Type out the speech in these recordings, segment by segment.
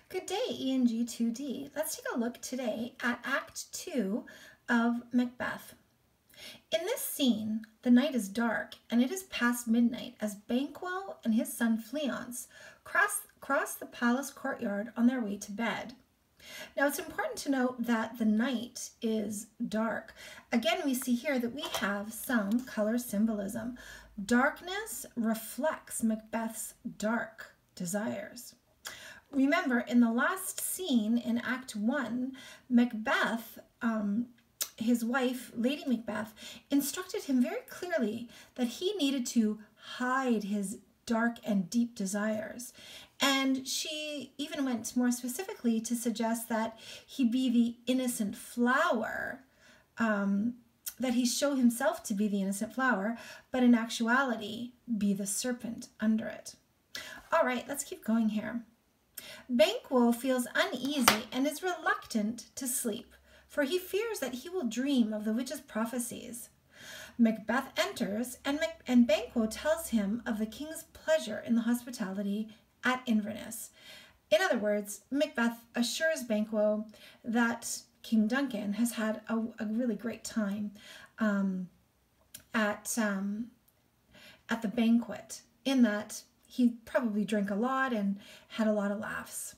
Good day, ENG2D. Let's take a look today at Act 2 of Macbeth. In this scene, the night is dark and it is past midnight as Banquo and his son Fleance cross the palace courtyard on their way to bed. Now, it's important to note that the night is dark. Again, we see here that we have some color symbolism. Darkness reflects Macbeth's dark desires. Remember, in the last scene in Act 1, Macbeth, his wife, Lady Macbeth, instructed him very clearly that he needed to hide his dark and deep desires. And she even went more specifically to suggest that he be the innocent flower, that he show himself to be the innocent flower, but in actuality be the serpent under it. All right, let's keep going here. Banquo feels uneasy and is reluctant to sleep, for he fears that he will dream of the witch's prophecies. Macbeth enters, and Banquo tells him of the king's pleasure in the hospitality at Inverness. In other words, Macbeth assures Banquo that King Duncan has had a really great time at the banquet, in that he probably drank a lot and had a lot of laughs.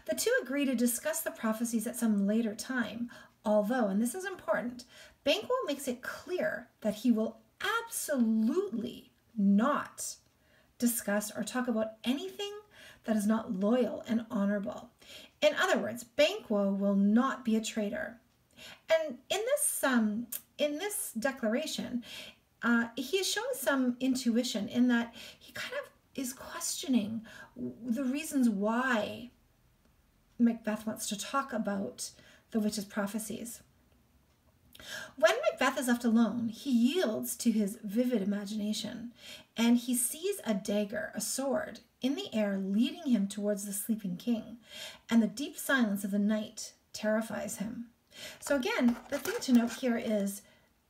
The two agree to discuss the prophecies at some later time, although, and this is important, Banquo makes it clear that he will absolutely not discuss or talk about anything that is not loyal and honorable. In other words, Banquo will not be a traitor. And in this declaration, he is showing some intuition in that he kind of is questioning the reasons why Macbeth wants to talk about the witch's prophecies. When Macbeth is left alone, he yields to his vivid imagination, and he sees a dagger, a sword, in the air leading him towards the sleeping king, and the deep silence of the night terrifies him. So again, the thing to note here is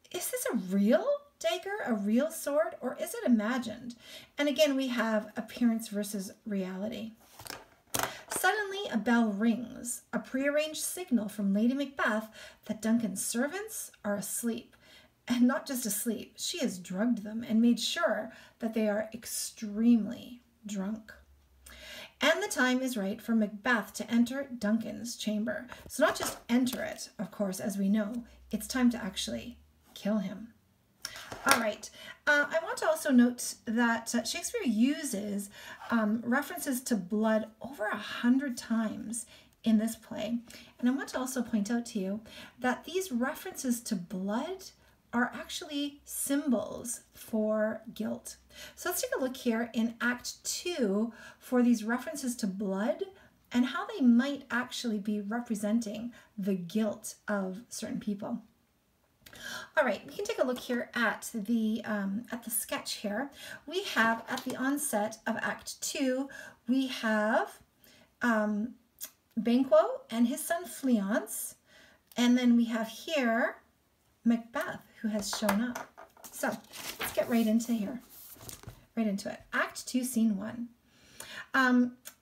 this a real dagger, a real sword, or is it imagined? And again, we have appearance versus reality. Suddenly, a bell rings, a prearranged signal from Lady Macbeth that Duncan's servants are asleep. And not just asleep, she has drugged them and made sure that they are extremely drunk. And the time is right for Macbeth to enter Duncan's chamber. So not just enter it, of course, as we know, it's time to actually kill him. All right, I want to also note that Shakespeare uses references to blood over 100 times in this play. And I want to also point out to you that these references to blood are actually symbols for guilt. So let's take a look here in Act 2 for these references to blood and how they might actually be representing the guilt of certain people. All right, we can take a look here at the sketch here. We have at the onset of Act 2, we have Banquo and his son Fleance, and then we have here Macbeth, who has shown up. So let's get right into it. Act 2, Scene 1.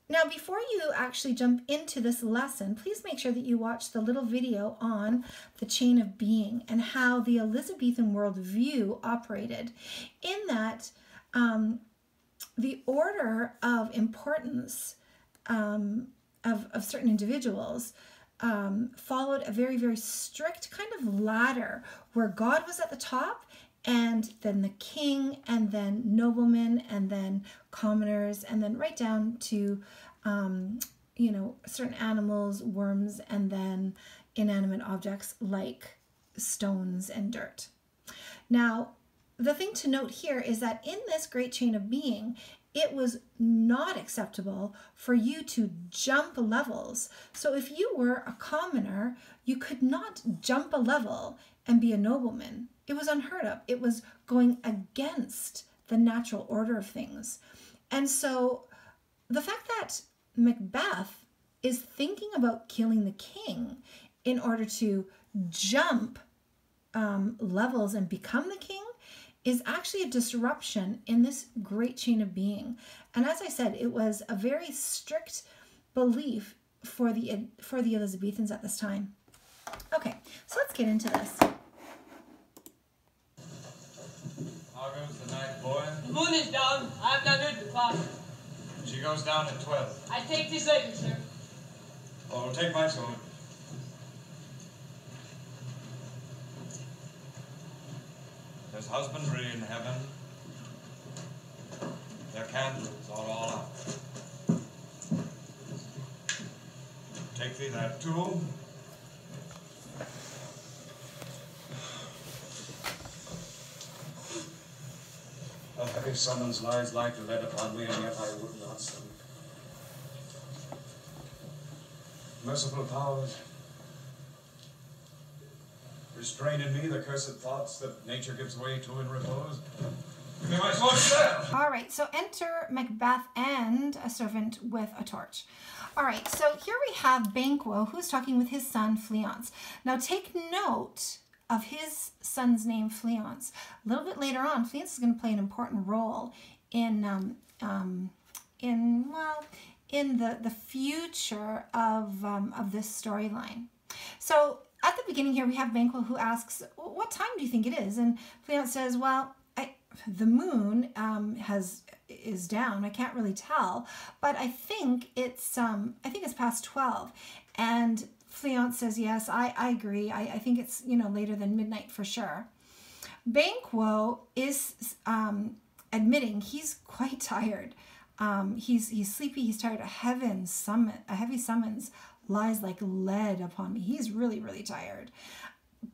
Now, before you actually jump into this lesson, please make sure that you watch the little video on the chain of being and how the Elizabethan worldview operated, in that the order of importance of certain individuals followed a very, very strict kind of ladder where God was at the top, and then the king, and then noblemen, and then commoners, and then right down to, certain animals, worms, and then inanimate objects like stones and dirt. Now, the thing to note here is that in this great chain of being, it was not acceptable for you to jump levels. So if you were a commoner, you could not jump a level and be a nobleman. It was unheard of. It was going against the natural order of things. And so the fact that Macbeth is thinking about killing the king in order to jump levels and become the king is actually a disruption in this great chain of being. And as I said, it was a very strict belief for the Elizabethans at this time. Okay, so let's get into this. How goes the night, boy? The moon is down. I have not heard the clock. She goes down at 12. I take this later, sir. Oh, take my sword. There's husbandry in heaven. Their candles are all out. Take thee that too. A heavy summons lies like lead upon me, and yet I would not sleep. Merciful powers, restrain in me the cursed thoughts that nature gives way to in repose. Give me my sword there. All right, so enter Macbeth and a servant with a torch. All right, so here we have Banquo, who's talking with his son, Fleance. Now take note of his son's name, Fleance. A little bit later on, Fleance is going to play an important role in the future of this storyline. So at the beginning here, we have Banquo who asks, "What time do you think it is?" And Fleance says, "Well, the moon is down. I can't really tell, but I think it's past 12." And Fleance says, "Yes, I agree. I think it's later than midnight for sure." Banquo is admitting he's quite tired. He's sleepy. He's tired. A heavy summons lies like lead upon me. He's really, really tired,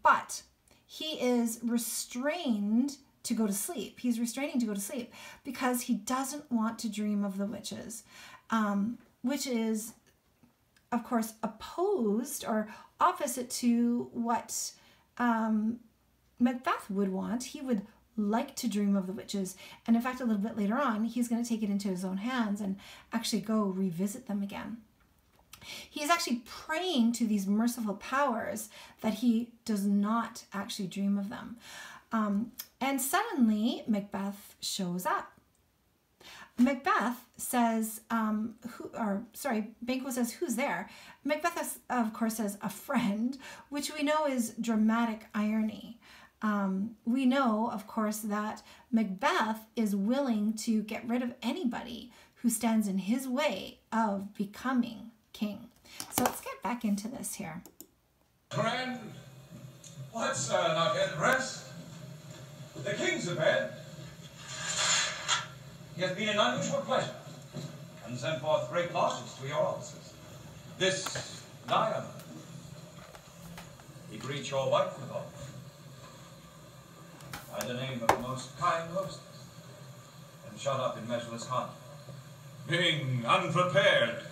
but he is restrained to go to sleep. He's restraining to go to sleep because he doesn't want to dream of the witches, which is, of course, opposed or opposite to what Macbeth would want. He would like to dream of the witches, and in fact, a little bit later on, he's going to take it into his own hands and actually go revisit them again. He is actually praying to these merciful powers that he does not actually dream of them. And suddenly, Macbeth shows up. Macbeth says, Banquo says, "Who's there?" Macbeth, of course, says, "A friend," which we know is dramatic irony. We know, of course, that Macbeth is willing to get rid of anybody who stands in his way of becoming king. So let's get back into this here. Friend, what's not yet rest? The king's abed. He has been an unusual pleasure, and sent forth great lodges to your offices. This diamond, he greets your wife withal, by the name of the most kind hostess, and shut up in measureless content. Being unprepared,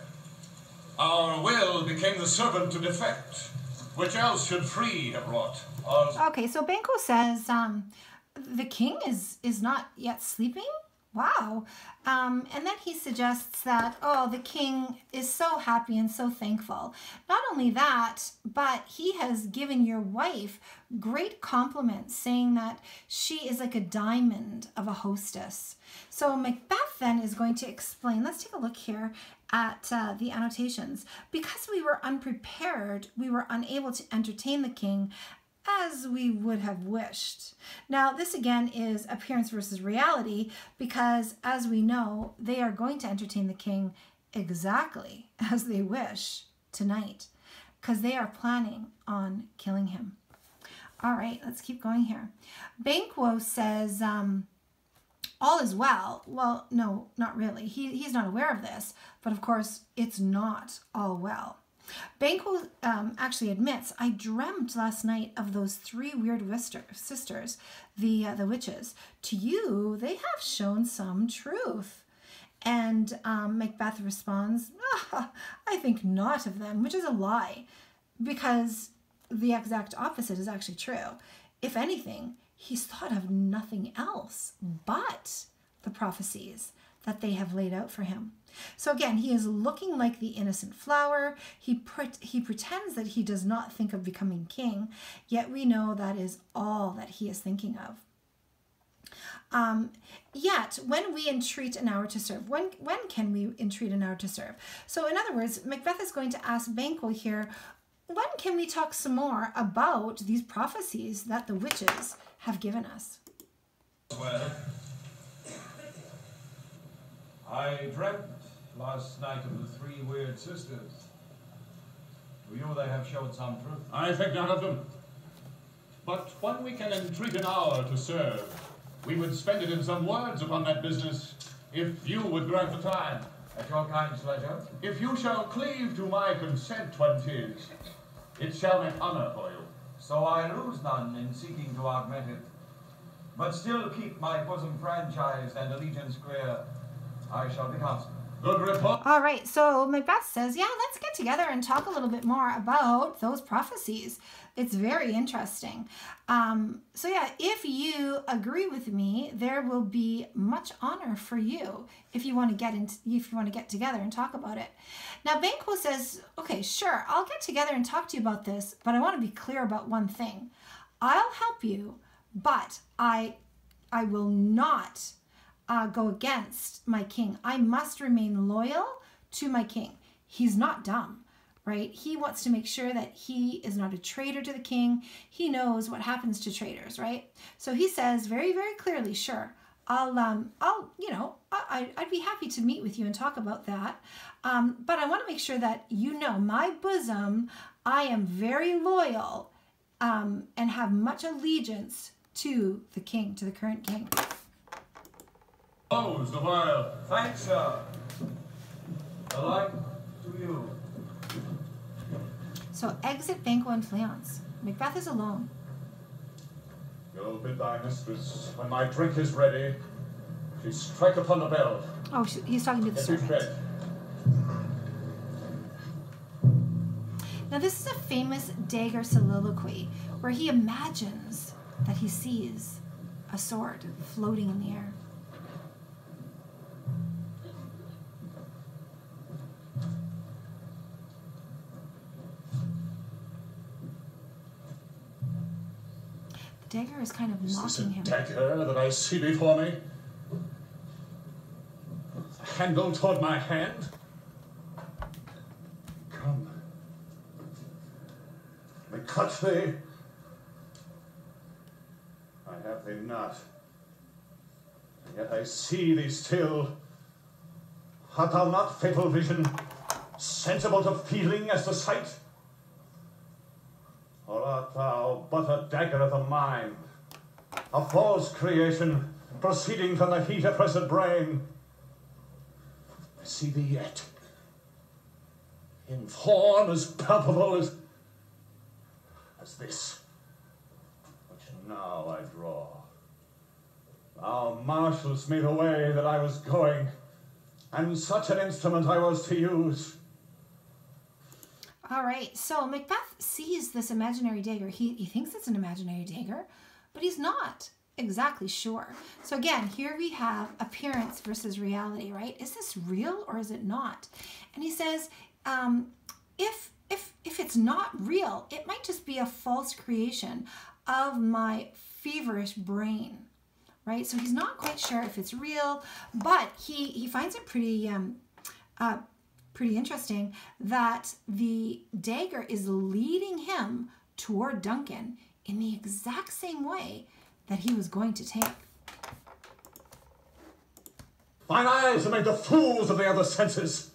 our will became the servant to defect, which else should free have wrought. Okay, so Banquo says, the king is not yet sleeping? Wow. And then he suggests that, the king is so happy and so thankful. Not only that, but he has given your wife great compliments, saying that she is like a diamond of a hostess. So Macbeth then is going to explain. Let's take a look here at the annotations. Because we were unprepared, we were unable to entertain the king as we would have wished. Now, this again is appearance versus reality, because as we know, they are going to entertain the king exactly as they wish tonight, because they are planning on killing him. All right, let's keep going here. Banquo says, all is well. Well, no, not really. He's not aware of this, but of course, it's not all well. Banquo actually admits, "I dreamt last night of those three weird sisters, the witches. To you, they have shown some truth." And Macbeth responds, "I think not of them," which is a lie, because the exact opposite is actually true. If anything, he's thought of nothing else but the prophecies that they have laid out for him. So again, he is looking like the innocent flower. He pretends that he does not think of becoming king, yet we know that is all that he is thinking of. Yet, when we entreat an hour to serve, when can we entreat an hour to serve? So, in other words, Macbeth is going to ask Banquo here, when can we talk some more about these prophecies that the witches have given us? Well, I dreamt last night of the three weird sisters. To you they have showed some truth. I think none of them. But when we can entreat an hour to serve, we would spend it in some words upon that business, if you would grant the time. At your kind pleasure. If you shall cleave to my consent when 'tis, it shall make honor for you. So I lose none in seeking to augment it, but still keep my bosom franchised and allegiance clear. I shall be constant. Good report. All right, so Macbeth says, yeah, let's get together and talk a little bit more about those prophecies. It's very interesting. So yeah, if you agree with me, there will be much honor for you if you want to get together and talk about it. Now Banquo says, okay, sure, I'll get together and talk to you about this, but I want to be clear about one thing. I'll help you, but I will not go against my king. I must remain loyal to my king. He's not dumb, right? He wants to make sure that he is not a traitor to the king. He knows what happens to traitors, right? So he says very, very clearly, sure, I'd be happy to meet with you and talk about that. But I want to make sure that you know my bosom, I am very loyal and have much allegiance to the king, to the current king. Opposed a while. Thanks, sir. Alike to you. So exit Banquo and Fleance. Macbeth is alone. Go bid thy mistress, when my drink is ready, she strike upon the bell. Oh, he's talking to the Get me servant. fed. Now this is a famous dagger soliloquy where he imagines that he sees a sword floating in the air. The dagger is kind of Is this a mocking him. dagger that I see before me? The handle toward my hand? Come. Let me cut thee. I have thee not. And yet I see thee still. Art thou not fatal vision, sensible to feeling as to sight? Or art thou but a dagger of the mind, a false creation proceeding from the heat oppressed brain? I see thee yet, in form as palpable as this, which now I draw. Thou marshalst me the way that I was going, and such an instrument I was to use. All right, so Macbeth sees this imaginary dagger. He thinks it's an imaginary dagger, but he's not exactly sure. So again, here we have appearance versus reality, right? Is this real or is it not? And he says, if it's not real, it might just be a false creation of my feverish brain, right? So he's not quite sure if it's real, but he finds it pretty interesting that the dagger is leading him toward Duncan in the exact same way that he was going to take. Mine eyes have made the fools of the other senses,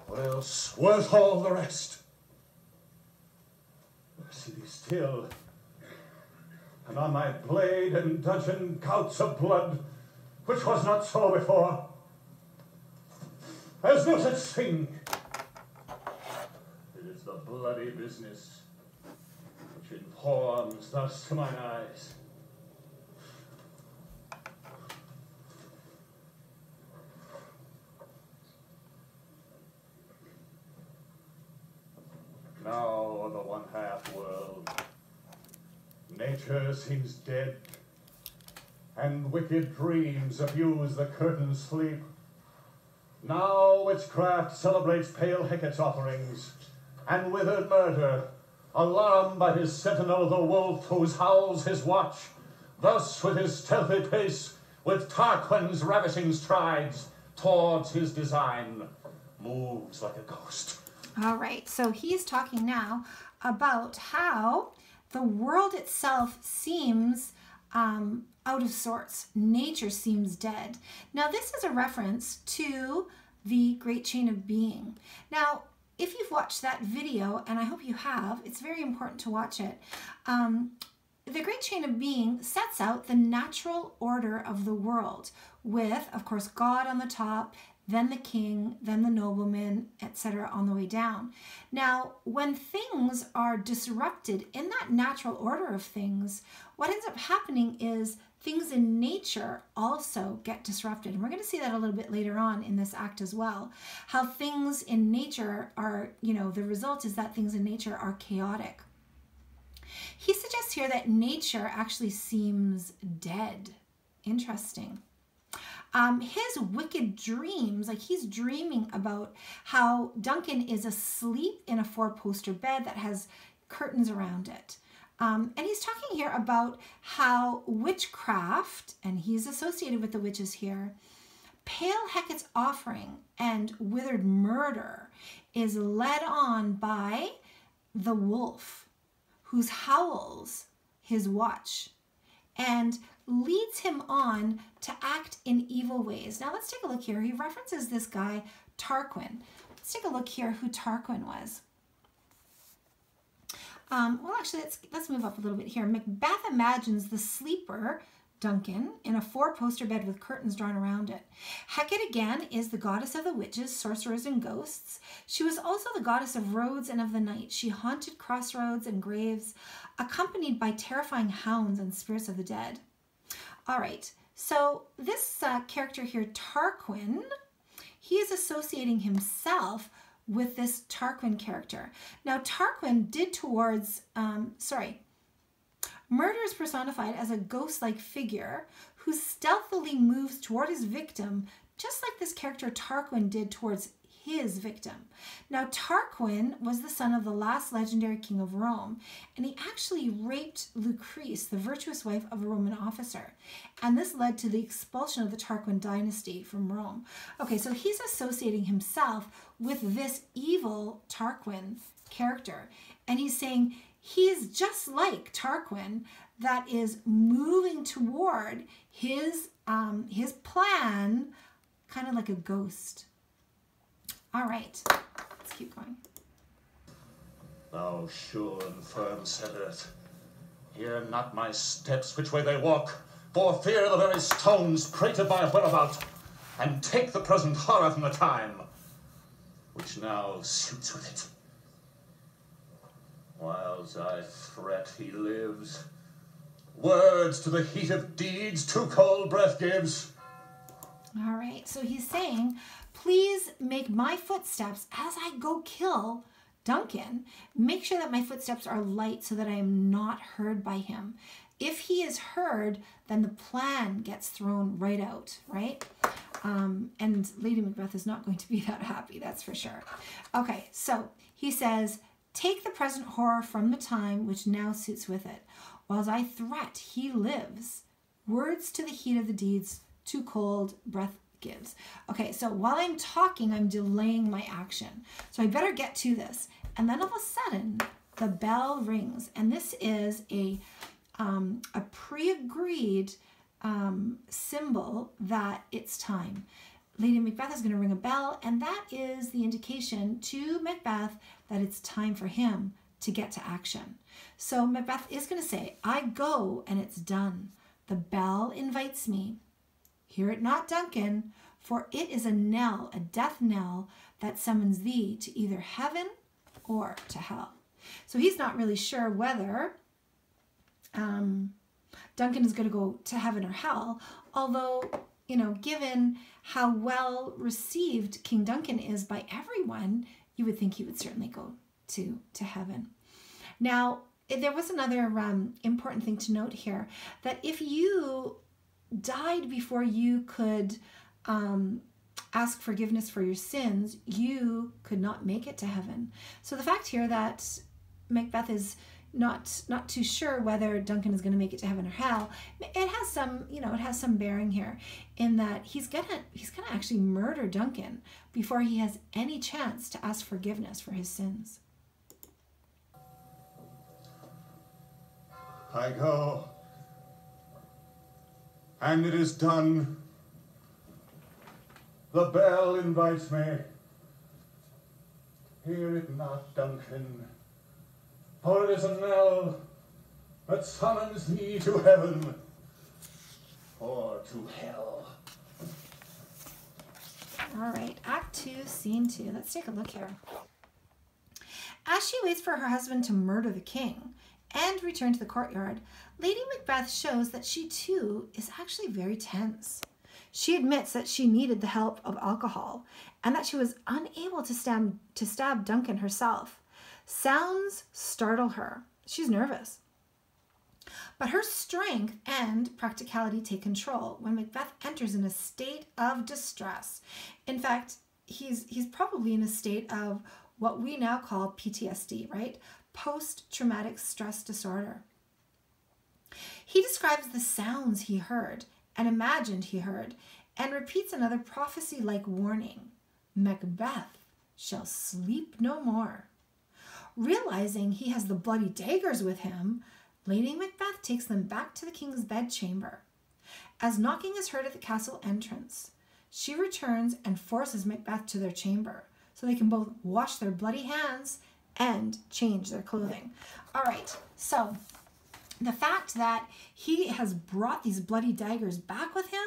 or else worth all the rest. I see thee still, and on my blade and dudgeon gouts of blood, which was not so before. There's no such thing. It is the bloody business which informs thus to mine eyes. Now on the one-half world, nature seems dead, and wicked dreams abuse the curtain's sleep. Now witchcraft celebrates pale Hecate's offerings, and withered murder, alarmed by his sentinel the wolf whose howls his watch, thus with his stealthy pace, with Tarquin's ravishing strides, towards his design, moves like a ghost. All right, so he's talking now about how the world itself seems out of sorts. Nature seems dead. Now, this is a reference to the Great Chain of Being. Now, if you've watched that video, and I hope you have, it's very important to watch it. The Great Chain of Being sets out the natural order of the world with, of course, God on the top, then the king, then the nobleman, etc. on the way down. Now, when things are disrupted in that natural order of things, what ends up happening is things in nature also get disrupted. And we're going to see that a little bit later on in this act as well. How things in nature are, the result is that things in nature are chaotic. He suggests here that nature actually seems dead. Interesting. His wicked dreams, like he's dreaming about how Duncan is asleep in a four-poster bed that has curtains around it. And he's talking here about how witchcraft, and he's associated with the witches here, pale Hecate's offering and withered murder is led on by the wolf, whose howls his watch and leads him on to act in evil ways. Now let's take a look here. He references this guy, Tarquin. Let's take a look here who Tarquin was. Well, actually, let's move up a little bit here. Macbeth imagines the sleeper, Duncan, in a four-poster bed with curtains drawn around it. Hecate, again, is the goddess of the witches, sorcerers, and ghosts. She was also the goddess of roads and of the night. She haunted crossroads and graves, accompanied by terrifying hounds and spirits of the dead. All right, so this character here, Tarquin, he is associating himself with this Tarquin character. Now, Tarquin did towards, murder is personified as a ghost-like figure who stealthily moves toward his victim, just like this character Tarquin did towards his victim. Now, Tarquin was the son of the last legendary king of Rome, and he actually raped Lucrece, the virtuous wife of a Roman officer. And this led to the expulsion of the Tarquin dynasty from Rome. Okay, so he's associating himself with this evil Tarquin character. And he's saying he's just like Tarquin that is moving toward his plan, kind of like a ghost. All right, let's keep going. Thou sure and firm saidest, hear not my steps which way they walk, for fear the very stones prated my whereabout, and take the present horror from the time, which now suits with it. Whiles I fret he lives, words to the heat of deeds too cold breath gives. All right, so he's saying, please make my footsteps as I go kill Duncan. Make sure that my footsteps are light so that I am not heard by him. If he is heard, then the plan gets thrown right out, right? And Lady Macbeth is not going to be that happy, that's for sure. Okay, so he says, take the present horror from the time which now suits with it. Whiles I threat, he lives. Words to the heat of the deeds, too cold breath gives. Okay, so while I'm talking, I'm delaying my action. So I better get to this. And then all of a sudden, the bell rings. And this is a pre-agreed symbol that it's time. Lady Macbeth is going to ring a bell, and that is the indication to Macbeth that it's time for him to get to action. So Macbeth is going to say, I go and it's done. The bell invites me. Hear it not, Duncan, for it is a knell, a death knell that summons thee to either heaven or to hell. So he's not really sure whether Duncan is going to go to heaven or hell, although, given how well received King Duncan is by everyone, you would think he would certainly go to heaven. Now, there was another important thing to note here, that if you died before you could ask forgiveness for your sins, you could not make it to heaven. So the fact here that Macbeth is, not too sure whether Duncan is going to make it to heaven or hell. It has some, it has some bearing here in that he's gonna actually murder Duncan before he has any chance to ask forgiveness for his sins. I go, and it is done. The bell invites me. Hear it not, Duncan, for it is a knell that summons thee to heaven or to hell. All right, Act 2, Scene 2. Let's take a look here. As she waits for her husband to murder the king and return to the courtyard, Lady Macbeth shows that she too is actually very tense. She admits that she needed the help of alcohol and that she was unable to stab Duncan herself. Sounds startle her. She's nervous. But her strength and practicality take control when Macbeth enters in a state of distress. In fact, he's probably in a state of what we now call PTSD, right? Post-traumatic stress disorder. He describes the sounds he heard and imagined he heard, and repeats another prophecy-like warning: Macbeth shall sleep no more. Realizing he has the bloody daggers with him, Lady Macbeth takes them back to the king's bedchamber. As knocking is heard at the castle entrance, she returns and forces Macbeth to their chamber so they can both wash their bloody hands and change their clothing. All right, so the fact that he has brought these bloody daggers back with him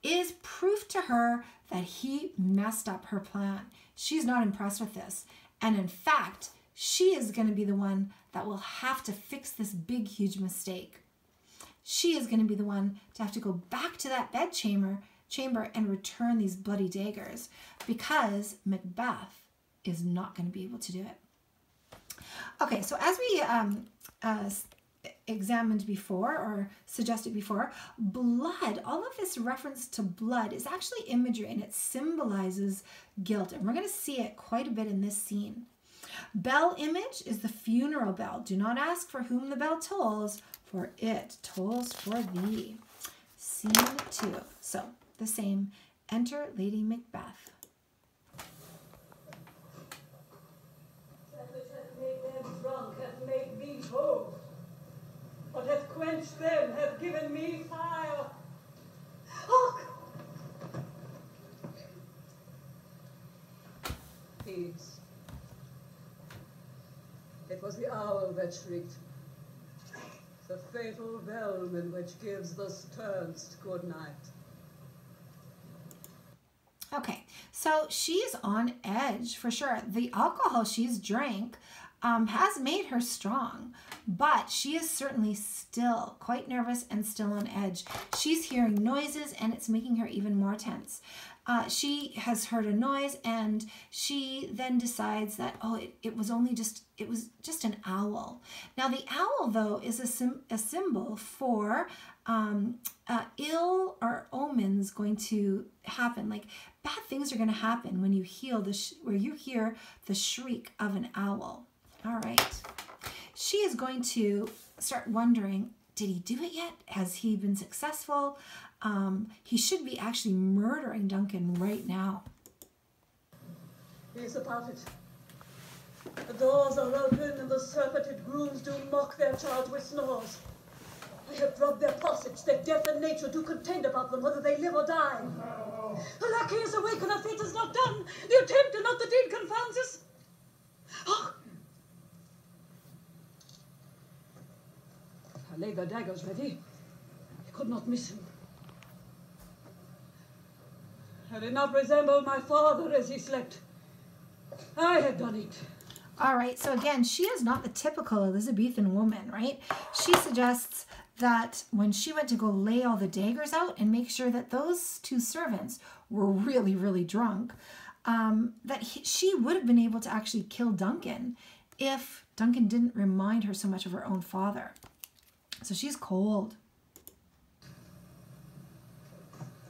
is proof to her that he messed up her plan. She's not impressed with this. And in fact, she is going to be the one that will have to fix this big, huge mistake. She is going to be the one to have to go back to that bedchamber and return these bloody daggers, because Macbeth is not going to be able to do it. Okay, so as we examined before, or suggested before, blood, all of this reference to blood is actually imagery, and it symbolizes guilt, and we're going to see it quite a bit in this scene. Bell image is the funeral bell. Do not ask for whom the bell tolls, for it tolls for thee. Scene 2. So, the same. Enter Lady Macbeth. That which hath made them drunk hath made me whole. What hath quenched them hath given me fire. Hark! Peace. It was the owl that shrieked. The fatal velmin which gives the sternest good night. Okay, so she's on edge for sure. The alcohol she's drank has made her strong, but she is certainly still quite nervous and still on edge. She's hearing noises, and it's making her even more tense. She has heard a noise, and she then decides that, oh, it was just an owl. Now the owl, though, is a symbol for ill or omens going to happen. Like bad things are going to happen when you hear the shriek of an owl. All right. She is going to start wondering, did he do it yet? Has he been successful? He should be actually murdering Duncan right now. He is about it. The doors are open, and the surfeited grooms do mock their charge with snores. I have drugged their posset, that death and nature do contend about them, whether they live or die. The lackey is awake, and our fate is not done. The attempt and not the deed confounds us. Oh. I laid their daggers ready. I could not miss him. I did not resemble my father as he slept. I had done it. All right, so again, she is not the typical Elizabethan woman, right? She suggests that when she went to go lay all the daggers out and make sure that those two servants were really, really drunk, she would have been able to actually kill Duncan if Duncan didn't remind her so much of her own father. So she's cold.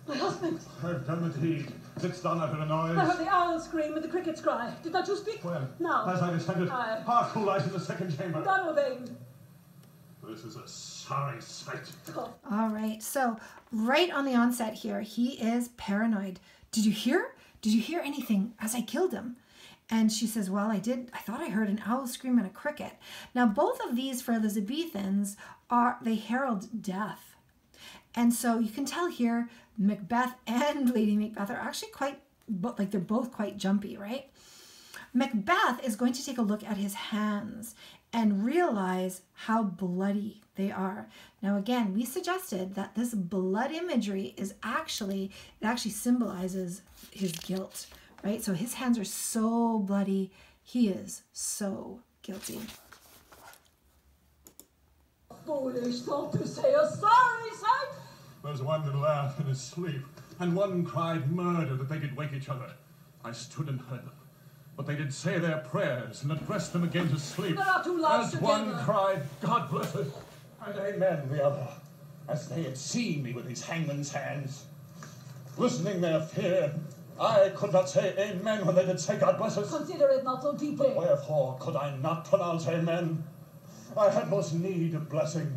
My husband! I've done the deed. Sits down out of the noise. I heard the owl scream and the crickets cry. Did not you speak? Well, now. as I descended, Aye. Hark who lies in the second chamber. Donalbain! This is a sorry sight. All right, so right on the onset here, he is paranoid. Did you hear? Did you hear anything as I killed him? And she says, well, I did. I thought I heard an owl scream and a cricket. Now, both of these for Elizabethans they herald death. And so you can tell here, Macbeth and Lady Macbeth are actually they're both quite jumpy, right? Macbeth is going to take a look at his hands and realize how bloody they are. Now, again, we suggested that this blood imagery it actually symbolizes his guilt, right? So his hands are so bloody, he is so guilty. Foolish thought to say a sorry sight. There's one that laughed in his sleep, and one cried murder that they did wake each other. I stood and heard them, but they did say their prayers and addressed them again to sleep. There are two loves as together. one cried, God bless it, and amen the other, as they had seen me with his hangman's hands. Listening their fear, I could not say amen when they did say God bless us. Consider it not so deeply. Wherefore could I not pronounce amen? I had most need of blessing,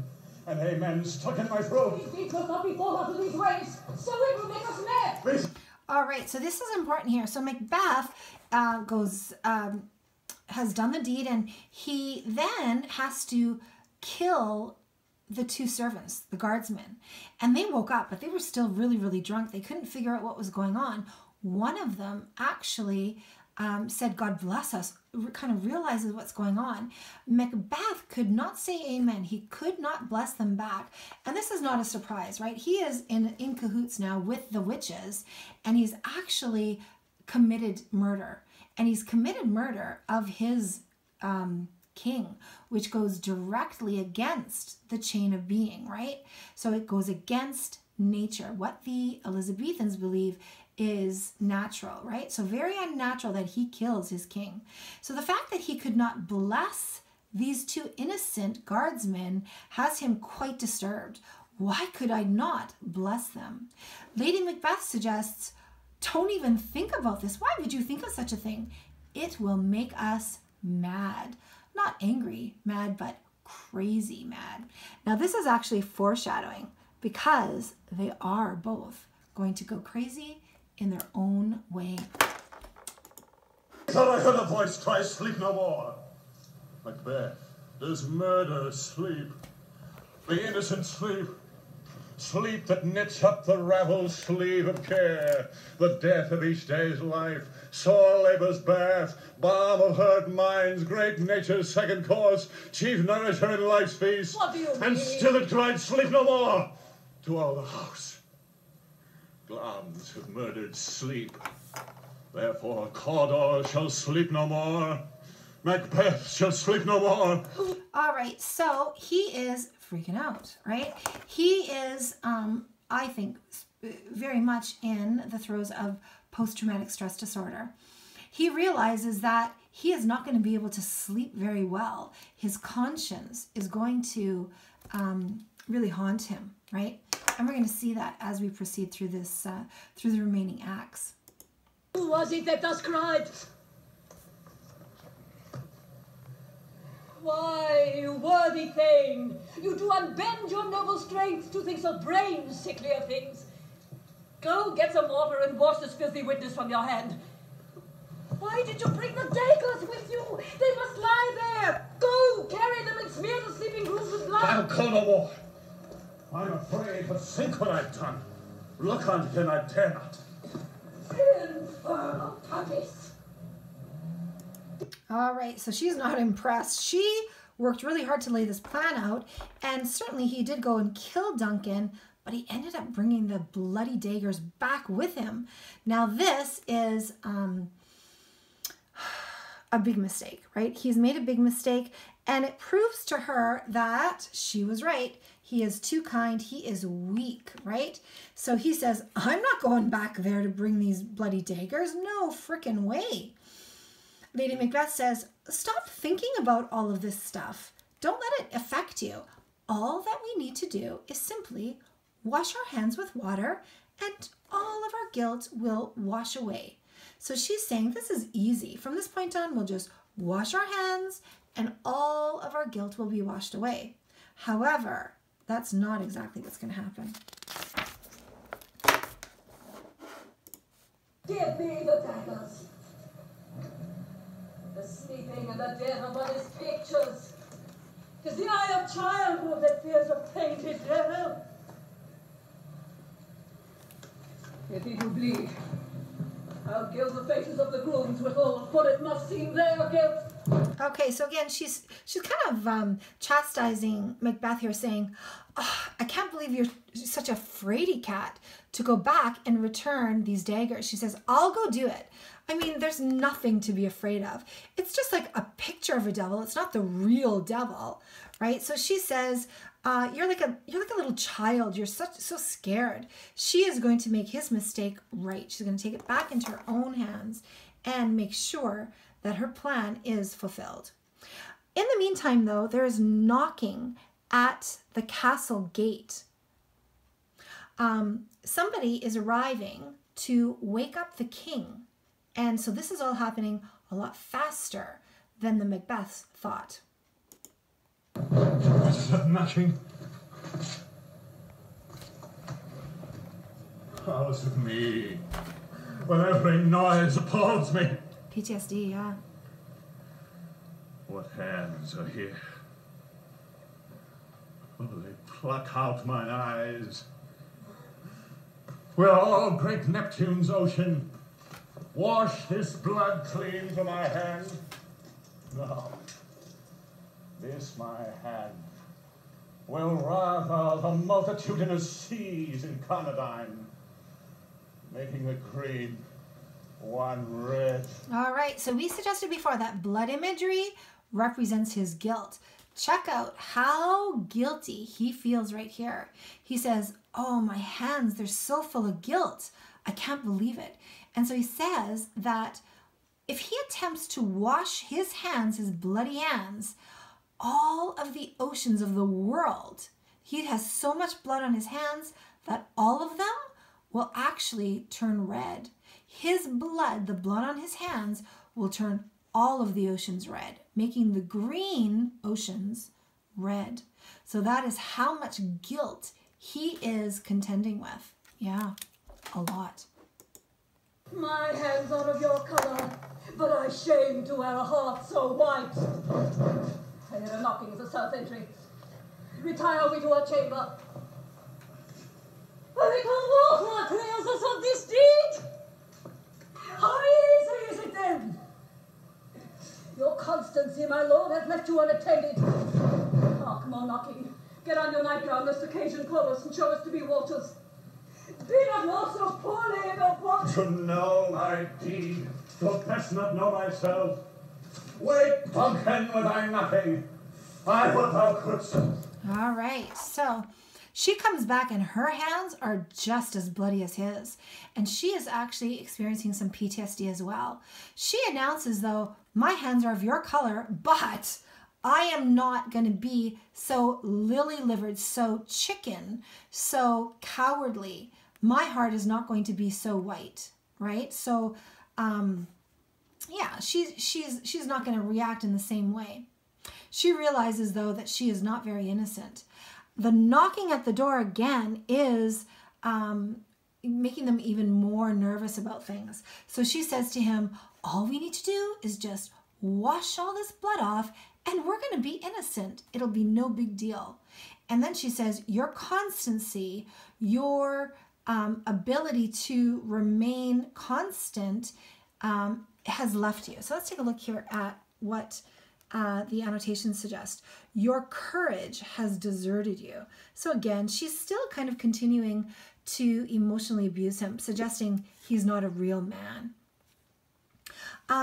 and amen stuck in my throat. These deeds must not be thought of in these ways, so it will make us mad. Please. All right, so this is important here. So Macbeth has done the deed, and he then has to kill the two servants, the guardsmen. And they woke up, but they were still really, really drunk. They couldn't figure out what was going on. One of them actually said, God bless us, kind of realizes what's going on. Macbeth could not say amen. He could not bless them back. And this is not a surprise, right? He is in cahoots now with the witches, and he's actually committed murder. And he's committed murder of his king, which goes directly against the chain of being, right? So it goes against nature, what the Elizabethans believe is natural, right? So very unnatural that he kills his king. So the fact that he could not bless these two innocent guardsmen has him quite disturbed. Why could I not bless them? Lady Macbeth suggests, don't even think about this. Why would you think of such a thing? It will make us mad. Not angry mad, but crazy mad. Now this is actually foreshadowing, because they are both going to go crazy in their own way. Thought I heard a voice cry, sleep no more. Macbeth, does murder sleep? The innocent sleep? Sleep that knits up the raveled sleeve of care, the death of each day's life, sore labour's bath, balm of hurt minds, great nature's second course, chief nourisher in life's feast. What do you mean? And still it cried, sleep no more, to all the house. Glams have murdered sleep. Therefore Cawdor shall sleep no more. Macbeth shall sleep no more. All right, so he is freaking out, right? He is, I think, very much in the throes of post-traumatic stress disorder. He realizes that he is not going to be able to sleep very well. His conscience is going to really haunt him, right? And we're going to see that as we proceed through this, through the remaining acts. Who was it that thus cried? Why, you worthy thane, you do unbend your noble strength to think so brain sicklier things. Go get some water and wash this filthy witness from your hand. Why did you bring the daggers with you? They must lie there. Go, carry them and smear the sleeping grooves with blood. I'll call no more. I'm afraid, but think what I've done. Look on him, I dare not. Infernal puppets. All right, so she's not impressed. She worked really hard to lay this plan out, and certainly he did go and kill Duncan, but he ended up bringing the bloody daggers back with him. Now this is a big mistake, right? He's made a big mistake, and it proves to her that she was right. He is too kind. He is weak, right? So he says, I'm not going back there to bring these bloody daggers. No frickin' way. Lady Macbeth says, stop thinking about all of this stuff. Don't let it affect you. All that we need to do is simply wash our hands with water, and all of our guilt will wash away. So she's saying this is easy. From this point on, we'll just wash our hands and all of our guilt will be washed away. However, that's not exactly what's going to happen. Give me the daggers. The sleeping and the death are but his pictures. 'Tis the eye of childhood that fears a painted devil. If he do bleed, I'll gild the faces of the grooms withal, for it must seem their guilt. Okay, so again, she's kind of chastising Macbeth here, saying, oh, I can't believe you're such a fraidy cat to go back and return these daggers. She says, I'll go do it. I mean, there's nothing to be afraid of. It's just like a picture of a devil. It's not the real devil, right? So she says, you're like a little child. You're so scared. She is going to make his mistake right. She's going to take it back into her own hands and make sure that her plan is fulfilled. In the meantime, though, there is knocking at the castle gate. Somebody is arriving to wake up the king. And so this is all happening a lot faster than the Macbeths thought. What is that knocking? How's it me? When every noise appalls me. PTSD, yeah. What hands are here? Oh, they pluck out mine eyes. Will all great Neptune's ocean wash this blood clean from my hand? No. This my hand will rather the multitudinous seas in Conradine, making the green one red. All right, so we suggested before that blood imagery represents his guilt. Check out how guilty he feels right here. He says, oh, my hands, they're so full of guilt. I can't believe it. And so he says that if he attempts to wash his hands, his bloody hands, all of the oceans of the world, he has so much blood on his hands that all of them will actually turn red. His blood, the blood on his hands, will turn all of the oceans red, making the green oceans red. So that is how much guilt he is contending with. Yeah, a lot. My hands are of your color, but I shame to wear a heart so white. I hear a knocking at the south entry. Retire we to our chamber. We can walk what clears us of this deed. How easy is it then? Your constancy, my lord, hath left you unattended. Hark, more knocking. Get on your nightgown, lest occasion call us and show us to be watchers. Be not lost so poorly in your box. To know my deed, thou best not know myself. Wake, Duncan, with thy knocking. I would thou couldst. All right, so she comes back and her hands are just as bloody as his. And she is actually experiencing some PTSD as well. She announces, though, my hands are of your color, but I am not going to be so lily-livered, so chicken, so cowardly. My heart is not going to be so white, right? So, yeah, she's not going to react in the same way. She realizes, though, that she is not very innocent. The knocking at the door again is making them even more nervous about things. So she says to him, all we need to do is just wash all this blood off and we're going to be innocent. It'll be no big deal. And then she says, your constancy, your ability to remain constant has left you. So let's take a look here at what the annotations suggest. Your courage has deserted you. So again, she's still kind of continuing to emotionally abuse him, suggesting he's not a real man.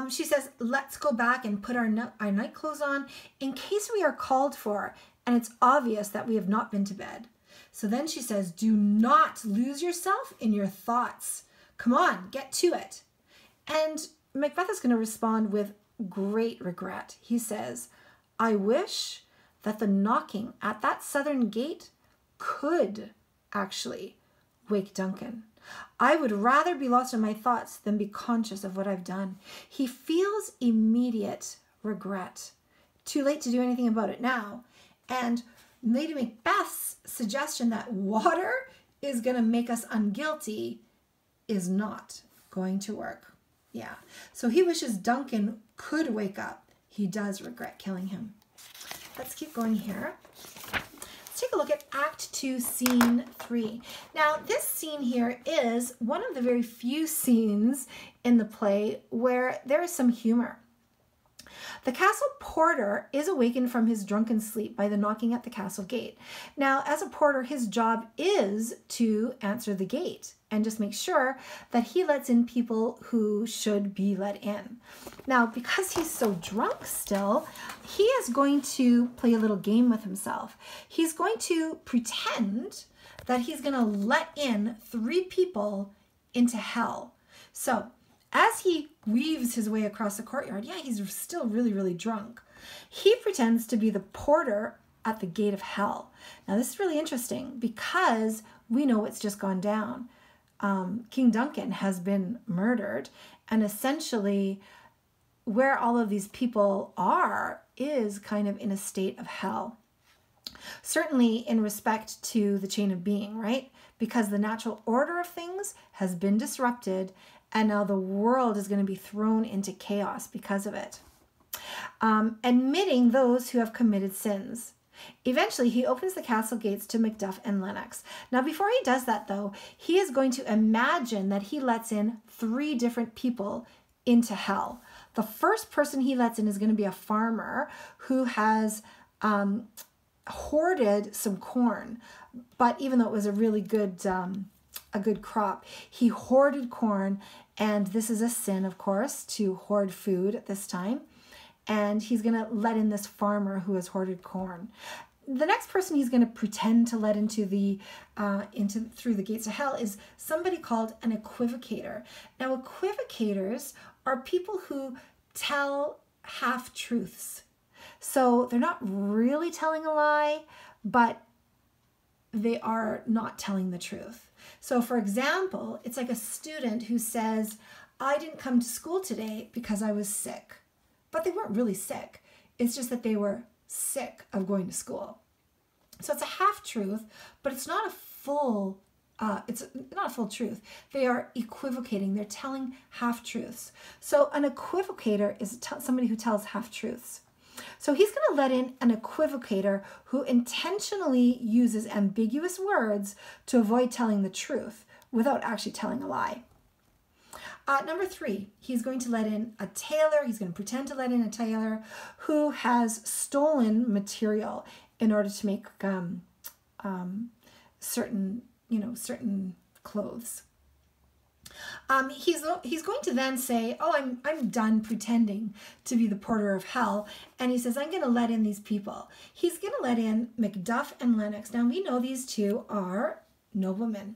She says, let's go back and put our night clothes on in case we are called for and it's obvious that we have not been to bed. So then she says, do not lose yourself in your thoughts. Come on, get to it. And Macbeth is going to respond with great regret. He says, I wish that the knocking at that southern gate could actually wake Duncan. I would rather be lost in my thoughts than be conscious of what I've done. He feels immediate regret. Too late to do anything about it now. And Lady Macbeth's suggestion that water is going to make us unguilty is not going to work. Yeah. So he wishes Duncan could wake up. He does regret killing him. Let's keep going here. Let's take a look at Act 2, Scene 3. Now, this scene here is one of the very few scenes in the play where there is some humor. The castle porter is awakened from his drunken sleep by the knocking at the castle gate. Now, as a porter, his job is to answer the gate and just make sure that he lets in people who should be let in. Now, because he's so drunk still, he is going to play a little game with himself. He's going to pretend that he's going to let in 3 people into hell. So, as he weaves his way across the courtyard, yeah, he's still really, really drunk. He pretends to be the porter at the gate of hell. Now, this is really interesting because we know what's just gone down. King Duncan has been murdered, and essentially where all of these people are is kind of in a state of hell. Certainly in respect to the chain of being, right? Because the natural order of things has been disrupted, and now the world is going to be thrown into chaos because of it. Admitting those who have committed sins. Eventually, he opens the castle gates to Macduff and Lennox. Now, before he does that, though, he is going to imagine that he lets in 3 different people into hell. The first person he lets in is going to be a farmer who has hoarded some corn, but even though it was a really good crop, he hoarded corn, and this is a sin, of course, to hoard food at this time. And he's going to let in this farmer who has hoarded corn. The next person he's going to pretend to let into through the gates of hell is somebody called an equivocator. Now, equivocators are people who tell half-truths. So they're not really telling a lie, but they are not telling the truth. So, for example, it's like a student who says, I didn't come to school today because I was sick. But they weren't really sick. It's just that they were sick of going to school. So it's a half-truth, but it's not a full truth. They are equivocating. They're telling half-truths. So an equivocator is somebody who tells half-truths. So he's going to let in an equivocator who intentionally uses ambiguous words to avoid telling the truth without actually telling a lie. Number 3, he's going to let in a tailor. He's going to pretend to let in a tailor who has stolen material in order to make certain clothes. He's going to then say, oh, I'm done pretending to be the porter of hell. And he says, I'm going to let in these people. He's going to let in Macduff and Lennox. Now, we know these 2 are noblemen.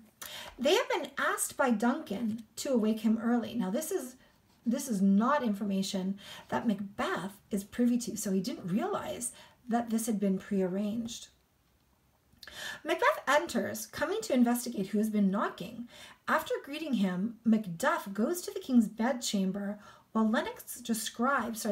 They have been asked by Duncan to awake him early. Now, this is not information that Macbeth is privy to, so he didn't realize that this had been prearranged. Macbeth enters, coming to investigate who has been knocking. After greeting him, Macduff goes to the king's bedchamber while Lennox describes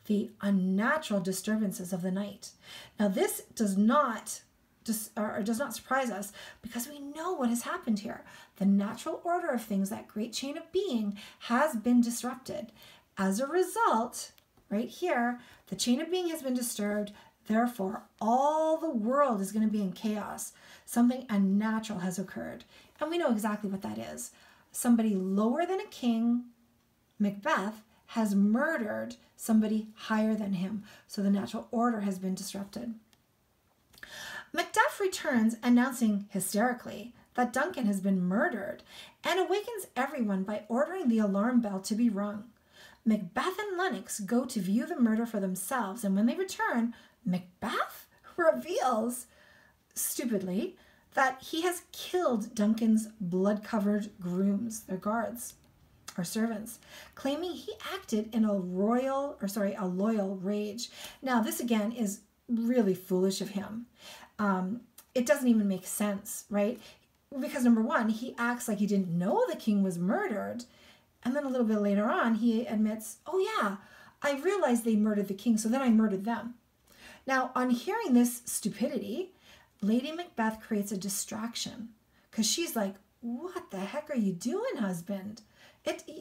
the unnatural disturbances of the night. Now, this does not surprise us because we know what has happened here. The natural order of things, that great chain of being, has been disrupted. As a result, right here, the chain of being has been disturbed. Therefore, all the world is going to be in chaos. Something unnatural has occurred. And we know exactly what that is. Somebody lower than a king, Macbeth, has murdered somebody higher than him. So the natural order has been disrupted. Macduff returns, announcing hysterically that Duncan has been murdered, and awakens everyone by ordering the alarm bell to be rung. Macbeth and Lennox go to view the murder for themselves, and when they return, Macbeth reveals, stupidly, that he has killed Duncan's blood-covered grooms, their guards, or servants, claiming he acted in a loyal rage. Now, this again is really foolish of him. It doesn't even make sense, right? Because number 1, he acts like he didn't know the king was murdered. And then a little bit later on, he admits, oh yeah, I realized they murdered the king, so then I murdered them. Now, on hearing this stupidity, Lady Macbeth creates a distraction because she's like, what the heck are you doing, husband?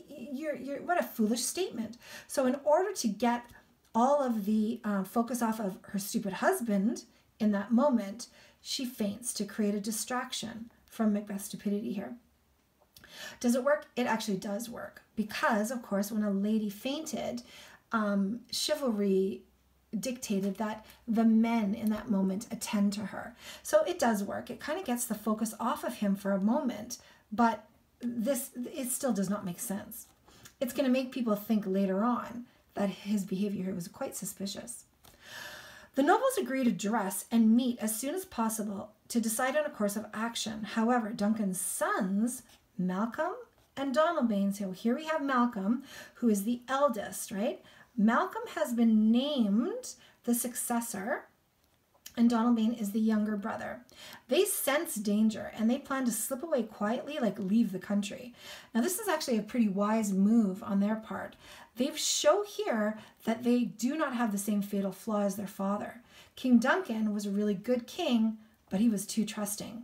You're what a foolish statement. So in order to get all of the focus off of her stupid husband in that moment, she feints to create a distraction from Macbeth's stupidity here. Does it work? It actually does work because, of course, when a lady fainted, chivalry dictated that the men in that moment attend to her. So it does work. It kind of gets the focus off of him for a moment, but it still does not make sense. It's going to make people think later on that his behavior here was quite suspicious. The nobles agree to dress and meet as soon as possible to decide on a course of action. However, Duncan's sons, Malcolm and Donalbain, so here we have Malcolm, who is the eldest, right? Malcolm has been named the successor, and Donalbain is the younger brother. They sense danger, and they plan to slip away quietly, like leave the country. Now, this is actually a pretty wise move on their part. They show here that they do not have the same fatal flaw as their father. King Duncan was a really good king, but he was too trusting.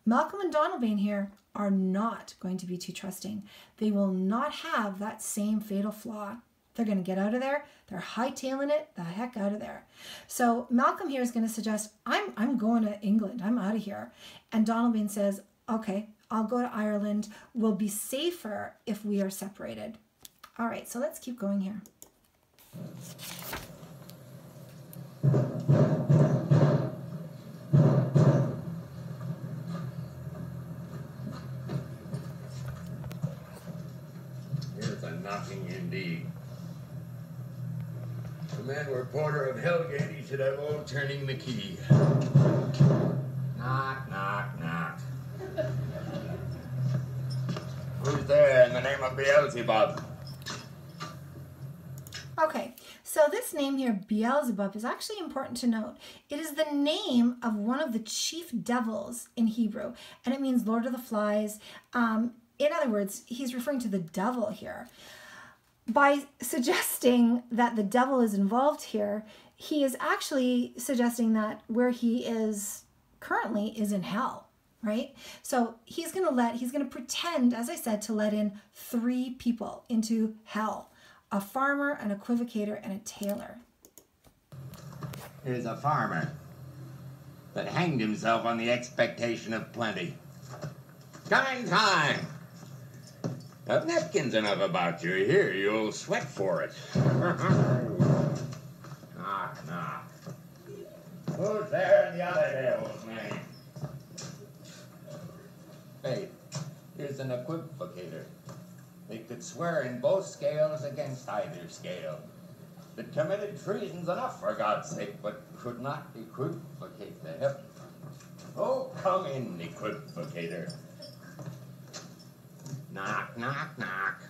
Malcolm and Donalbain here are not going to be too trusting. They will not have that same fatal flaw. They're going to get out of there. They're hightailing it the heck out of there. So Malcolm here is going to suggest, I'm going to England. I'm out of here. And Donalbain says, okay, I'll go to Ireland. We'll be safer if we are separated. All right, so let's keep going here. Here's a knocking indeed. The man were porter of Hellgate, he should have all turning the key. Knock, knock, knock. Who's there in the name of Beelzebub? Okay, so this name here, Beelzebub, is actually important to note. It is the name of one of the chief devils in Hebrew, and it means Lord of the Flies. In other words, he's referring to the devil here. By suggesting that the devil is involved here, he is actually suggesting that where he is currently is in hell, right? So he's going to pretend, as I said, to let in 3 people into hell. A farmer, an equivocator, and a tailor. Here's a farmer that hanged himself on the expectation of plenty. Coming time! Have napkins enough about you. Here, you'll sweat for it. Knock, knock. Who's there in the other devil's name? Hey, here's an equivocator. They could swear in both scales against either scale. That committed treason's enough, for God's sake, but could not equivocate the heaven. Oh, come in, equivocator. Knock, knock, knock.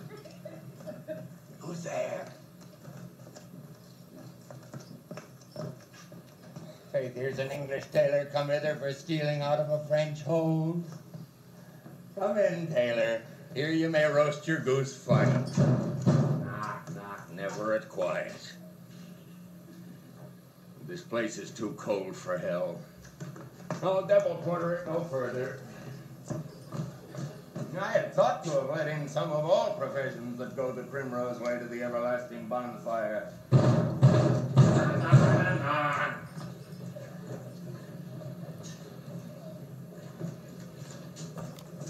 Who's there? Faith, here's an English tailor come hither for stealing out of a French hold. Come in, tailor. Here you may roast your goose fine. Knock, knock, never at quiet. This place is too cold for hell. No, devil quarter it no further. I had thought to have let in some of all professions that go the primrose way to the everlasting bonfire.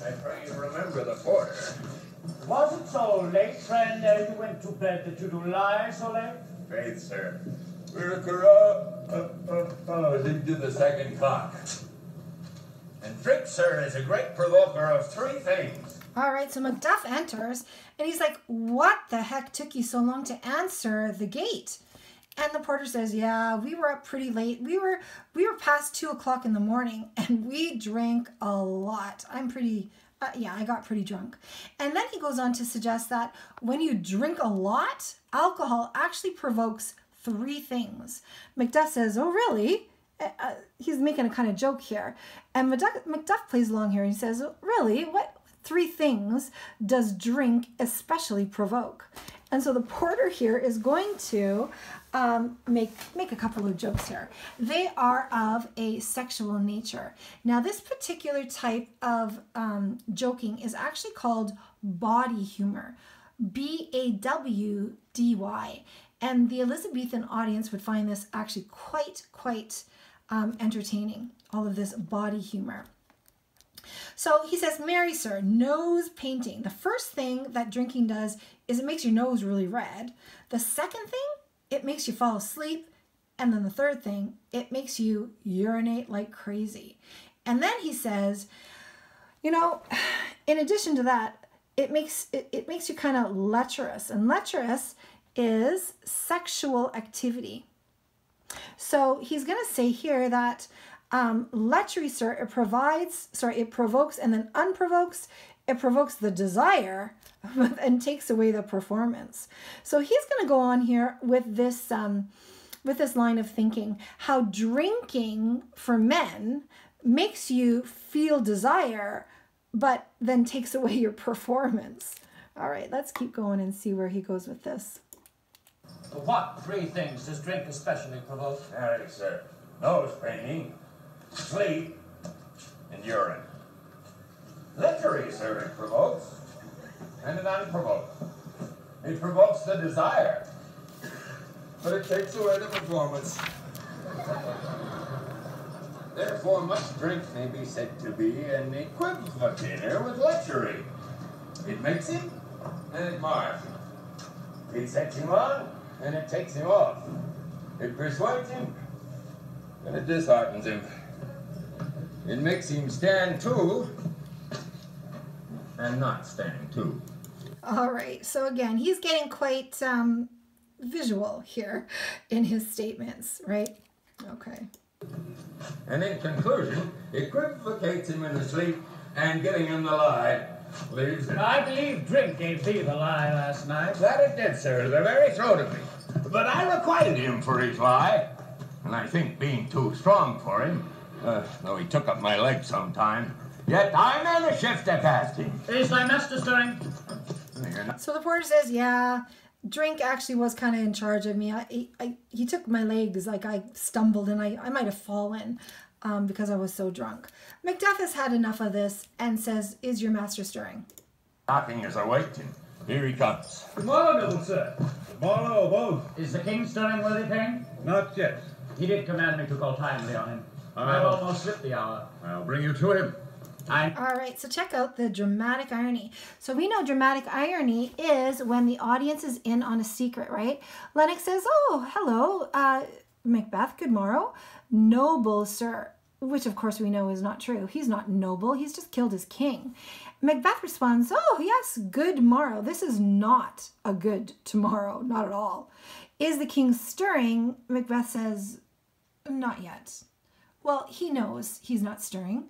I pray you remember the porter. Was it so late, friend, you went to bed that you do lie so late? Faith, sir. We're to the second cock. And drink, sir, is a great provoker of 3 things. All right, so Macduff enters, and he's like, what the heck took you so long to answer the gate? And the porter says, yeah, we were up pretty late. We were past 2 o'clock in the morning, and we drank a lot. I got pretty drunk. And then he goes on to suggest that when you drink a lot, alcohol actually provokes 3 things. Macduff says, oh, really? He's making a kind of joke here. And Macduff plays along here. He says, really? What 3 things does drink especially provoke? And so the porter here is going to make a couple of jokes here. They are of a sexual nature. Now, this particular type of joking is actually called bawdy humor, B-A-W-D-Y. And the Elizabethan audience would find this actually quite entertaining, all of this bawdy humor. So he says, "Marry, sir, nose painting. The first thing that drinking does is it makes your nose really red. The second thing, it makes you fall asleep. And then the third thing, it makes you urinate like crazy." And then he says, you know, in addition to that, it makes you kind of lecherous. And lecherous is sexual activity. So he's going to say here that lechery, sir, it provokes and then unprovokes. It provokes the desire and takes away the performance. So he's going to go on here with this line of thinking, how drinking for men makes you feel desire, but then takes away your performance. All right, let's keep going and see where he goes with this. What three things does drink especially provoke? Marry, sir, nose painting, sleep, and urine. Lechery, sir, it provokes, and it unprovokes. It provokes the desire, but it takes away the performance. Therefore, much drink may be said to be an equivocator with lechery. It makes him, and it mars him. It sets him on, and it takes him off. It persuades him, and it disheartens him. It makes him stand to, and not stand to. All right, so again, he's getting quite visual here in his statements, right? Okay. And in conclusion, equivocates him in the sleep, and getting him the lie, leaves him. I believe drink gave thee the lie last night. That it did, sir, to the very throat of me. But I requited him for his lie, and I think being too strong for him, though he took up my leg sometime, yet I made a shift to cast him. Is thy master stirring? So the porter says, yeah, drink actually was kind of in charge of me. He took my legs, like I stumbled and I might have fallen because I was so drunk. Macduff has had enough of this and says, "Is your master stirring?" Knocking is awaiting. Here he comes. Good morrow, noble sir. Good morrow, both. Is the king stirring, worthy king? Not yet. He did command me to call timely on him. I've almost slipped the hour. I'll bring you to him. All right, so check out the dramatic irony. So we know dramatic irony is when the audience is in on a secret, right? Lennox says, "Oh, hello, Macbeth, good morrow. Noble, sir," which of course we know is not true. He's not noble, he's just killed his king. Macbeth responds, "Oh, yes, good morrow. This is not a good tomorrow, not at all. Is the king stirring?" Macbeth says, "Not yet." Well, he knows he's not stirring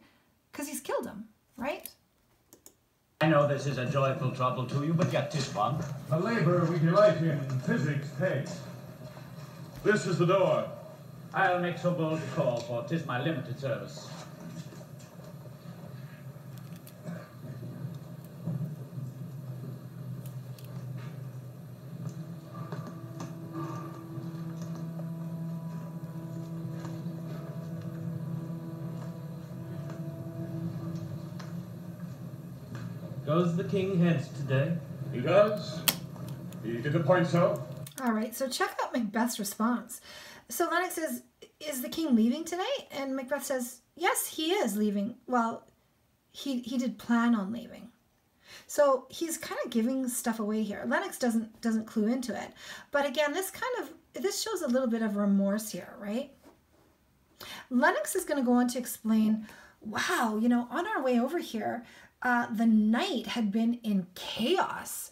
because he's killed him, right? I know this is a joyful trouble to you, but yet 'tis one. A labor we delight in, physics pays. This is the door. I'll make so bold to call, for 'tis my limited service. Does the king head today? He does. He did appoint so. All right, so check out Macbeth's response. So Lennox says, "Is the king leaving tonight?" And Macbeth says, "Yes, he is leaving." Well, he did plan on leaving. So he's kind of giving stuff away here. Lennox doesn't clue into it. But again, this shows a little bit of remorse here, right? Lennox is going to go on to explain, wow, you know, on our way over here, the night had been in chaos,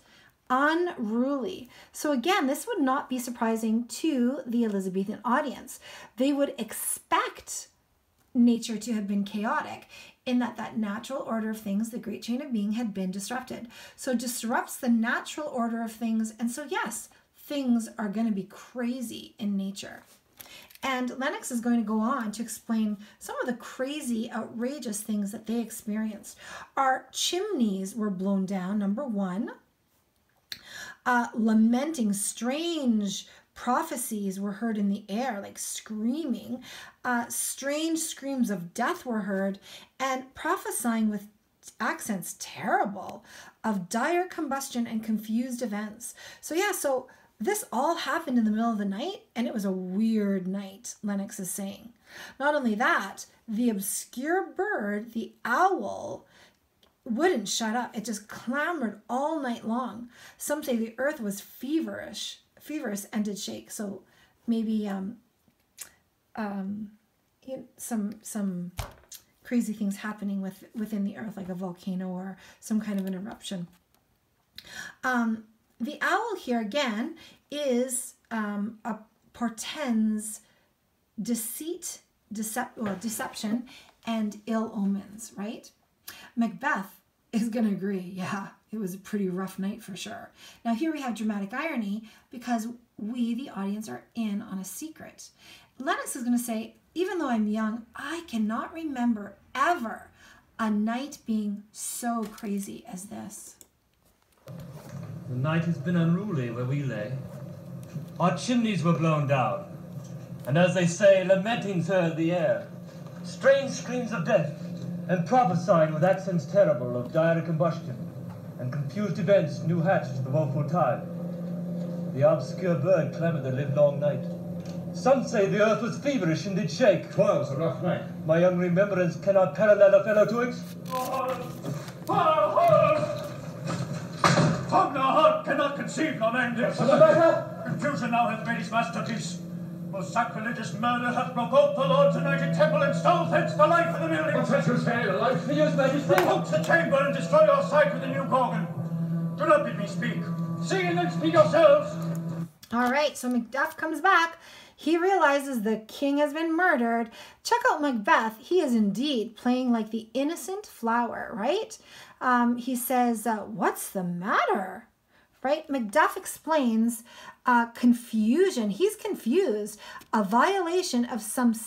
unruly. So again, this would not be surprising to the Elizabethan audience. They would expect nature to have been chaotic in that natural order of things, the great chain of being, had been disrupted. So it disrupts the natural order of things. And so yes, things are going to be crazy in nature. And Lennox is going to go on to explain some of the crazy, outrageous things that they experienced. Our chimneys were blown down, number one. Lamenting, strange prophecies were heard in the air, like screaming. Strange screams of death were heard, and prophesying with accents terrible of dire combustion and confused events. So yeah, so this all happened in the middle of the night, and it was a weird night, Lennox is saying. Not only that, the obscure bird, the owl, wouldn't shut up. It just clamored all night long. Some say the earth was feverish and did shake. So maybe some crazy things happening within the earth, like a volcano or some kind of an eruption. The owl here again is portends deceit, deception, and ill omens, right? Macbeth is going to agree. Yeah, it was a pretty rough night for sure. Now here we have dramatic irony because we, the audience, are in on a secret. Lennox is going to say, even though I'm young, I cannot remember ever a night being so crazy as this. The night has been unruly where we lay. Our chimneys were blown down, and as they say, lamentings heard the air. Strange screams of death, and prophesying with accents terrible of dire combustion, and confused events new hatched the woeful tide. The obscure bird clamoured the livelong night. Some say the earth was feverish and did shake. 'Twas a rough night. My young remembrance cannot parallel a fellow twixt. From the heart cannot conceive nor mend it. What's the matter? Confusion now hath made his masterpiece. Most sacrilegious murder hath provoked the Lord's anointed temple and stole thence the life of the building. What's that you say, the life for your majesty? Approach the chamber and destroy your sight with the new Gorgon. Do not bid me speak. See and then speak yourselves. All right, so Macduff comes back. He realizes the king has been murdered. Check out Macbeth. He is indeed playing like the innocent flower, right? He says, what's the matter? Right? Macduff explains confusion. He's confused. A violation of something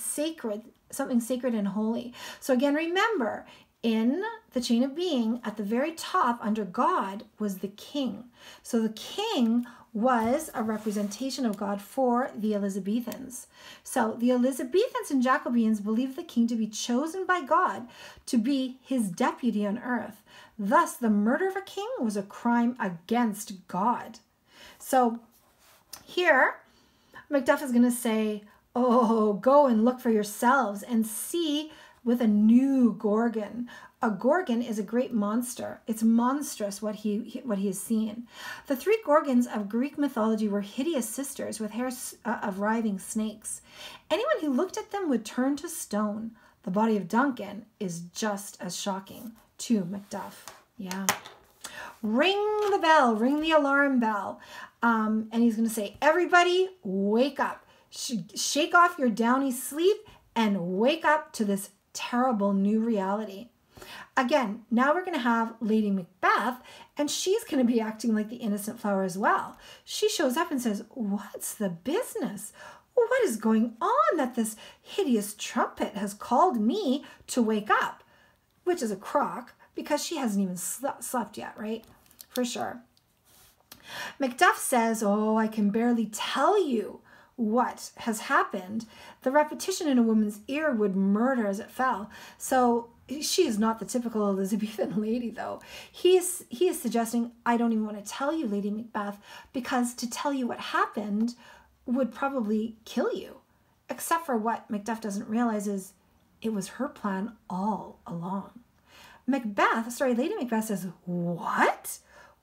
sacred and holy. So again, remember, in the chain of being, at the very top under God was the king. So the king was a representation of God for the Elizabethans. So the Elizabethans and Jacobeans believed the king to be chosen by God to be his deputy on earth. Thus, the murder of a king was a crime against God. So here, Macduff is going to say, oh, go and look for yourselves and see with a new Gorgon. A Gorgon is a great monster. It's monstrous what he has seen. The three Gorgons of Greek mythology were hideous sisters with hair of writhing snakes. Anyone who looked at them would turn to stone. The body of Duncan is just as shocking to Macduff. Yeah. Ring the bell, ring the alarm bell. And he's going to say, everybody wake up. Shake off your downy sleep and wake up to this terrible new reality. Again, now we're going to have Lady Macbeth, and she's going to be acting like the innocent flower as well. She shows up and says, what's the business? What is going on that this hideous trumpet has called me to wake up? Which is a crock, because she hasn't even slept yet, right? For sure. Macduff says, oh, I can barely tell you what has happened. The repetition in a woman's ear would murder as it fell. So she is not the typical Elizabethan lady, though. He is suggesting, I don't even want to tell you, Lady Macbeth, because to tell you what happened would probably kill you. Except for what Macduff doesn't realize is it was her plan all along. Lady Macbeth says, what?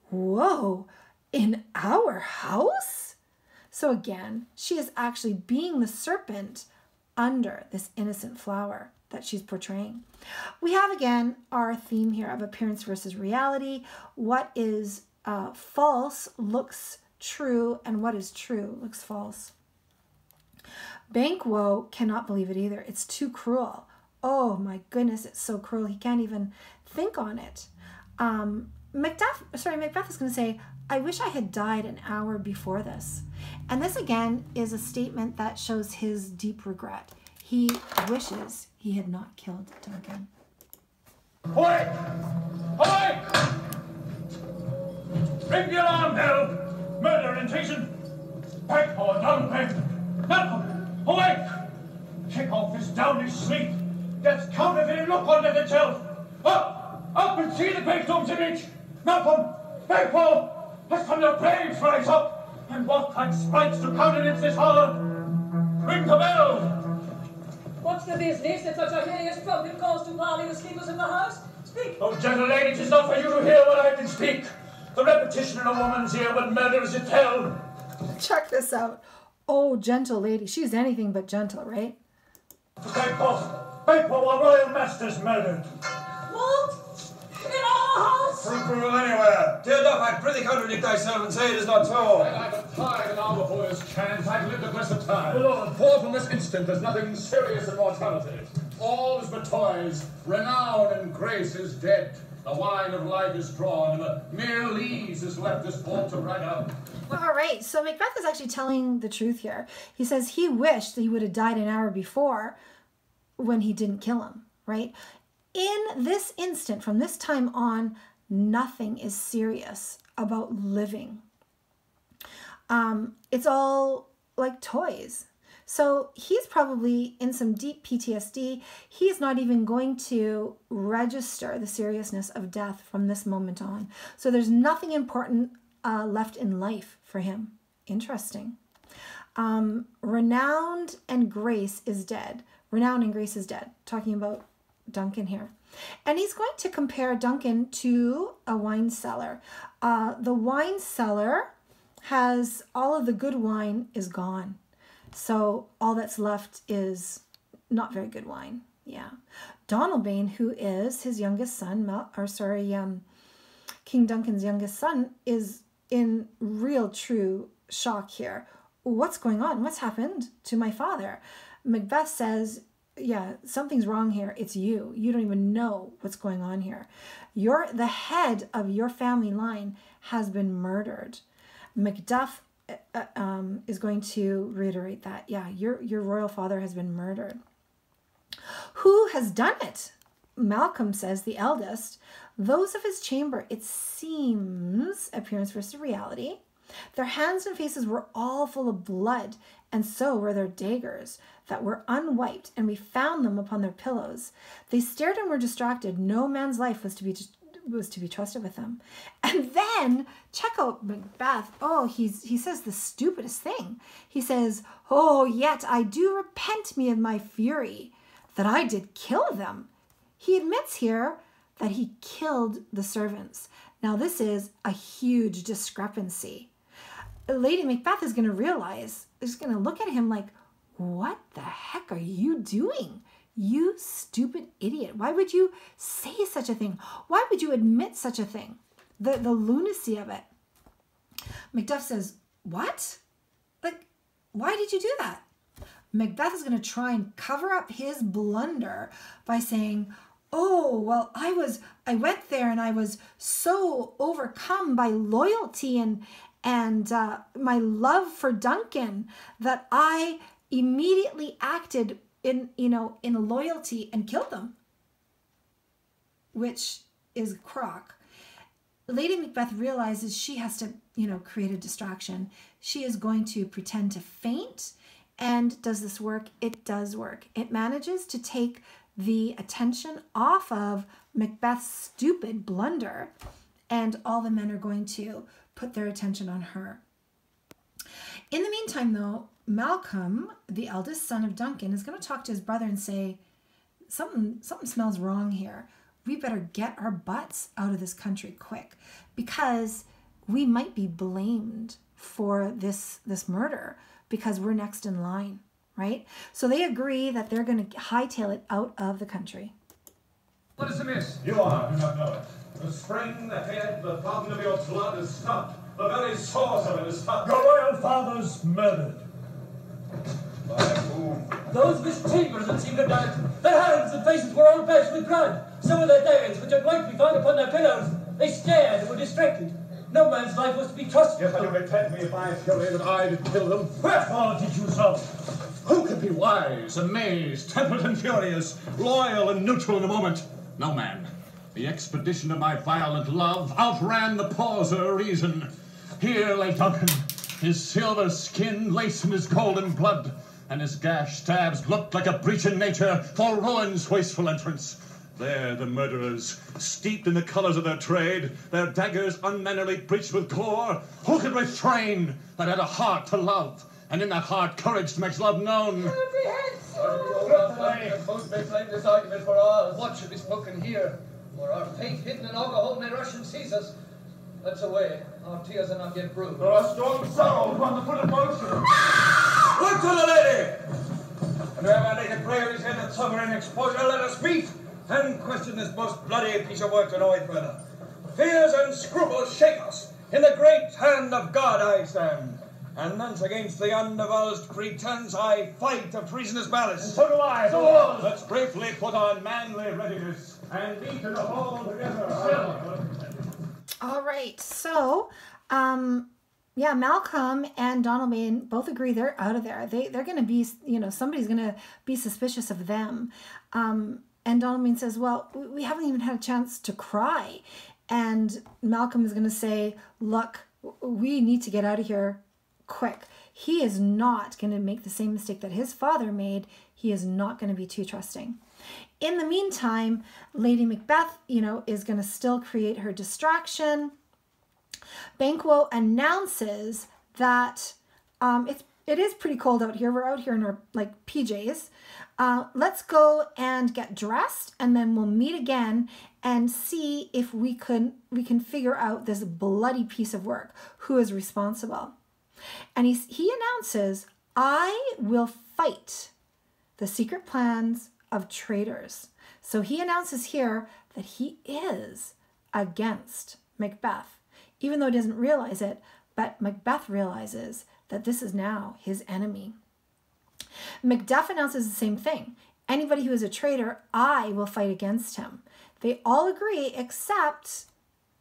Whoa, in our house? So again, she is actually being the serpent under this innocent flower that she's portraying. We have again our theme here of appearance versus reality. What is false looks true, and what is true looks false. Banquo cannot believe it either. It's too cruel. Oh my goodness, it's so cruel. He can't even think on it. Macbeth is going to say, I wish I had died an hour before this. And this again is a statement that shows his deep regret. He wishes he had not killed Duncan. Awake! Awake! Ring the alarm bell! Murder and treason! Backpaw, Donalbain! Malcolm, awake! Shake off this downy sleep! Death's counterfeit, look under the shelf! Up! Up and see the gravestone's image! Malcolm! Backpaw! Has come your braves rise up, and walk like sprites to countenance this horror! Ring the bell! What's the business that such a hideous trumpet calls to parley the sleepers of the house? Speak! Oh, gentle lady, 'tis not for you to hear what I can speak. The repetition in a woman's ear would murder as it tell. Check this out. Oh, gentle lady. She's anything but gentle, right? Backpaw, our royal master's murdered. What? In our house? Fruit rule anywhere. Dear Duff, I prithee contradict thy servant, say it is not so. I have tried an hour before this chance. I've lived a blessed time. Lord, for from this instant there's nothing serious in mortality. All is but toys. Renown and grace is dead. The wine of life is drawn, and the mere lees is left this port to brag up. All right, so Macbeth is actually telling the truth here. He says he wished that he would have died an hour before when he didn't kill him, right? In this instant, from this time on, nothing is serious about living. It's all like toys. So he's probably in some deep PTSD. He's not even going to register the seriousness of death from this moment on. So there's nothing important left in life for him. Interesting. Renowned and grace is dead. Renown and grace is dead. Talking about Duncan here. And he's going to compare Duncan to a wine cellar. The wine cellar has all of the good wine is gone. So all that's left is not very good wine. Yeah. Donalbain, who is his youngest son, King Duncan's youngest son, is in real true shock here. What's going on? What's happened to my father? Macbeth says, yeah, something's wrong here. It's you. You don't even know what's going on here. The head of your family line has been murdered. Macduff is going to reiterate that. Yeah, your royal father has been murdered. Who has done it? Malcolm says, the eldest. Those of his chamber, it seems, appearance versus reality. Their hands and faces were all full of blood, and so were their daggers that were unwiped, and we found them upon their pillows. They stared and were distracted. No man's life was to be trusted with them. And then check out Macbeth. Oh, he says the stupidest thing. He says, oh, yet I do repent me of my fury that I did kill them. He admits here that he killed the servants. Now this is a huge discrepancy. Lady Macbeth is going to realize, is going to look at him like, what the heck are you doing? You stupid idiot. Why would you say such a thing? Why would you admit such a thing? The lunacy of it. Macduff says, what? Like, why did you do that? Macbeth is going to try and cover up his blunder by saying, oh, well, I went there and I was so overcome by loyalty and my love for Duncan that I immediately acted in loyalty and killed them, which is crock. Lady Macbeth realizes she has to, create a distraction. She is going to pretend to faint. And does this work? It does work. It manages to take the attention off of Macbeth's stupid blunder, and all the men are going to put their attention on her. In the meantime, though, Malcolm, the eldest son of Duncan, is going to talk to his brother and say, something smells wrong here. We better get our butts out of this country quick, because we might be blamed for this murder because we're next in line, right? So they agree that they're going to hightail it out of the country. What is amiss? You do not know it. The spring, the head, the fountain of your blood is stopped. The very source of it is stopped. Your royal father's murdered. By whom? Those of his chambers that seemed to die. Their hands and faces were all bashed with blood. So were their daggers, which had rightly found upon their pillows. They stared and were distracted. No man's life was to be trusted. Yes, but you repent me by fury that I did kill them. Wherefore did you so? Who could be wise, amazed, tempered and furious, loyal and neutral in a moment? No man. The expedition of my violent love outran the pauser reason. Here lay Duncan, his silver skin laced in his golden blood, and his gash stabs looked like a breach in nature for ruin's wasteful entrance. There the murderers, steeped in the colours of their trade, their daggers unmannerly breached with gore, who could refrain that had a heart to love, and in that heart courage makes love known? Both may claim this argument for ours. What should be spoken here? For our fate hidden in Augerhold may rush and seize us. Let's away. Our tears are not yet brewed. There are strong sorrows upon the foot of motion. Look to the lady! And whoever naked prayer is head and summer in exposure, let us meet and question this most bloody piece of work to no end further. Fears and scruples shake us. In the great hand of God I stand. And thence against the undivulged pretense I fight a treasonous malice. And so do I. So on. Let's briefly put on manly readiness and meet in the hall together. All right, so, yeah, Malcolm and Donalbain both agree they're out of there. They're going to be, somebody's going to be suspicious of them. And Donalbain says, well, we haven't even had a chance to cry. And Malcolm is going to say, look, we need to get out of here quick. He is not going to make the same mistake that his father made. He is not going to be too trusting. In the meantime, Lady Macbeth, is going to still create her distraction. Banquo announces that it is pretty cold out here. We're out here in our PJs. Let's go and get dressed, and then we'll meet again and see if we can figure out this bloody piece of work. Who is responsible? And he announces, I will fight the secret plans of traitors. So he announces here that he is against Macbeth, even though he doesn't realize it, but Macbeth realizes that this is now his enemy. Macduff announces the same thing. Anybody who is a traitor, I will fight against him. They all agree, except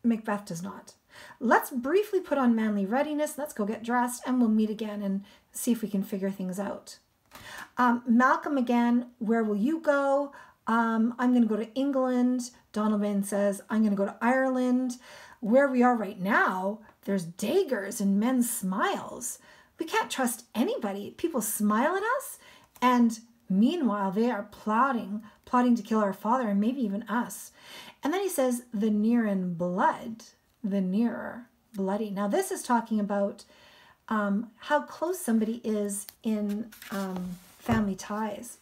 Macbeth does not. Let's briefly put on manly readiness. Let's go get dressed, and we'll meet again and see if we can figure things out. Malcolm again, where will you go? I'm going to go to England. Donalbain says, I'm going to go to Ireland. Where we are right now, there's daggers and men's smiles. We can't trust anybody. People smile at us, and meanwhile, they are plotting to kill our father and maybe even us. And then he says, the near in blood, the nearer bloody. Now, this is talking about how close somebody is in family ties.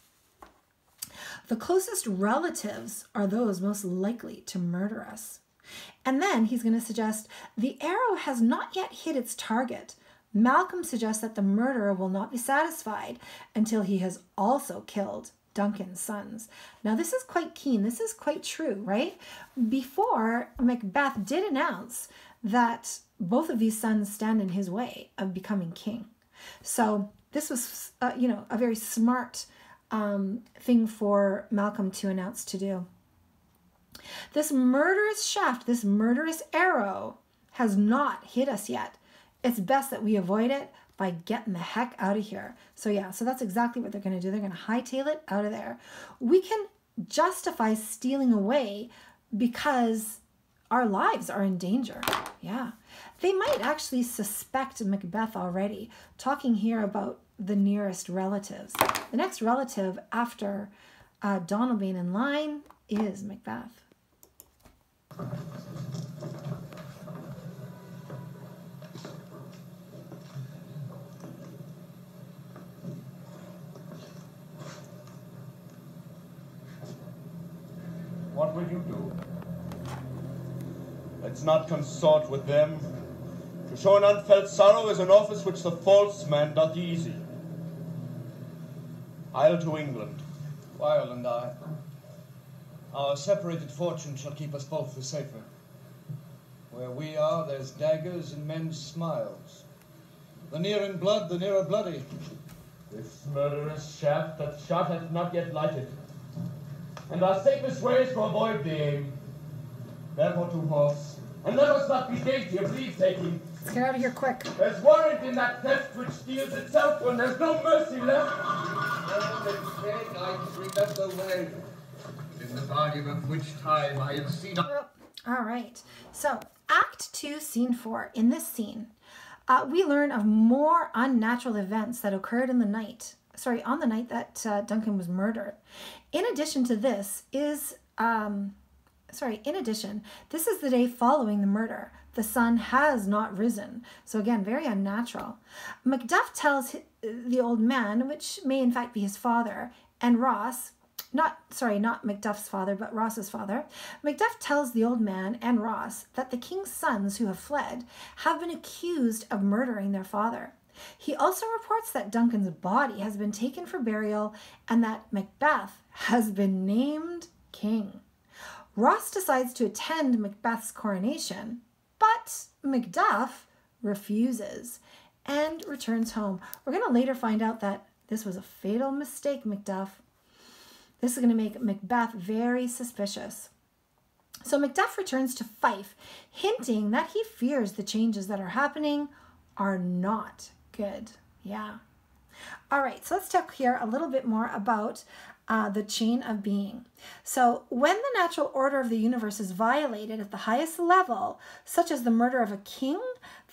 The closest relatives are those most likely to murder us. And then he's going to suggest the arrow has not yet hit its target. Malcolm suggests that the murderer will not be satisfied until he has also killed Duncan's sons. Now, this is quite keen. This is quite true, right? Before, Macbeth did announce that both of these sons stand in his way of becoming king. So this was, a very smart thing for Malcolm to announce to do. This murderous shaft, this murderous arrow has not hit us yet. It's best that we avoid it by getting the heck out of here. So yeah, so that's exactly what they're going to do. They're going to hightail it out of there. We can justify stealing away because our lives are in danger. Yeah. They might actually suspect Macbeth already, talking here about the nearest relatives. The next relative after Donalbain in line is Macbeth. What will you do? Let's not consort with them. To show an unfelt sorrow is an office which the false man doth easy. I'll to England. Wyle and I. Our separated fortune shall keep us both the safer. Where we are, there's daggers and men's smiles. The near in blood, the nearer bloody. This murderous shaft that shot hath not yet lighted. And our safest way is to avoid the aim. Therefore to horse. And let us not be dainty of leave-taking. Let's get out of here quick. There's warrant in that theft which steals itself when there's no mercy left. I remember well. In the volume of which time I have seen... All right. So, Act 2, Scene 4. In this scene, we learn of more unnatural events that occurred on the night that Duncan was murdered. In addition, this is the day following the murder. The sun has not risen. So again, very unnatural. Macduff tells the old man, which may in fact be his father, and Ross, not Macduff's father, but Ross's father. Macduff tells the old man and Ross that the king's sons who have fled have been accused of murdering their father. He also reports that Duncan's body has been taken for burial and that Macbeth has been named king. Ross decides to attend Macbeth's coronation, but Macduff refuses and returns home. We're going to later find out that this was a fatal mistake, Macduff. This is going to make Macbeth very suspicious. So Macduff returns to Fife, hinting that he fears the changes that are happening are not good. Yeah. All right, so let's talk here a little bit more about the chain of being. So when the natural order of the universe is violated at the highest level, such as the murder of a king,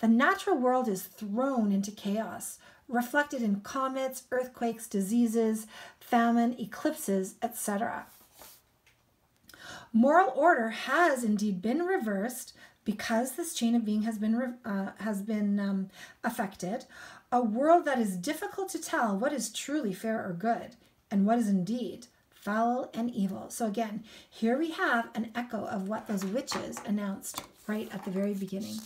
the natural world is thrown into chaos, reflected in comets, earthquakes, diseases, famine, eclipses, etc. Moral order has indeed been reversed because this chain of being has been affected. A world that is difficult to tell what is truly fair or good and what is indeed foul and evil. So again, here we have an echo of what those witches announced right at the very beginning.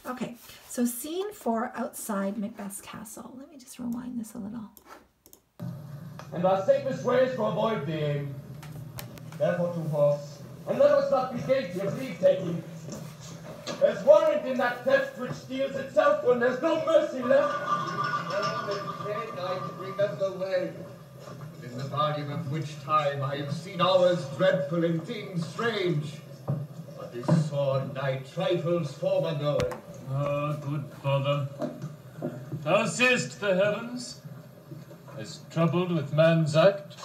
Okay, so scene 4 outside Macbeth's castle. Let me just rewind this a little. And our safest way is to avoid the aim. Therefore to horse. And let us not be dainty of leave-taking. There's warrant in that theft which steals itself when there's no mercy left. I bring us away. But in the volume of which time I have seen hours dreadful and things strange. But this sword night trifles form unknowing. Ah, good father, thou seest the heavens, as troubled with man's act,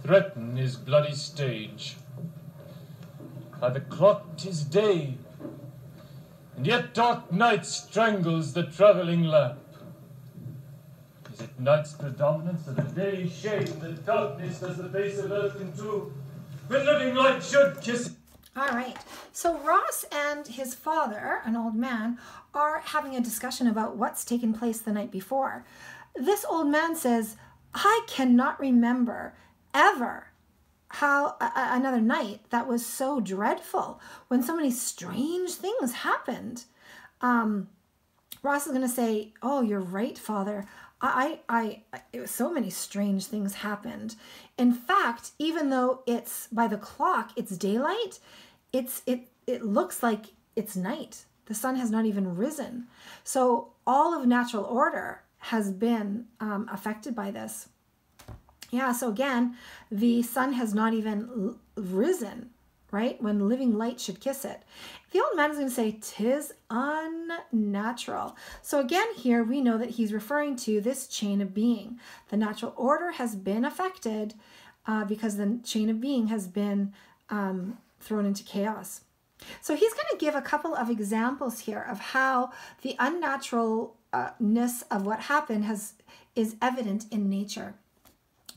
threaten his bloody stage. By the clock 'tis day, and yet dark night strangles the travelling lamp. Is it night's predominance or the day's shade that darkness does the face of earth into, when living light should kiss it? All right, so Ross and his father, an old man, are having a discussion about what's taken place the night before. This old man says, I cannot remember ever how another night that was so dreadful when so many strange things happened. Ross is going to say, oh, you're right, father. So many strange things happened. In fact, even though it's by the clock, it's daylight, it looks like it's night. The sun has not even risen. So all of natural order has been affected by this. Yeah, so again, the sun has not even risen, right? When living light should kiss it. The old man is going to say, 'tis unnatural. So again, here we know that he's referring to this chain of being. The natural order has been affected because the chain of being has been thrown into chaos. So he's going to give a couple of examples here of how the unnaturalness of what happened is evident in nature.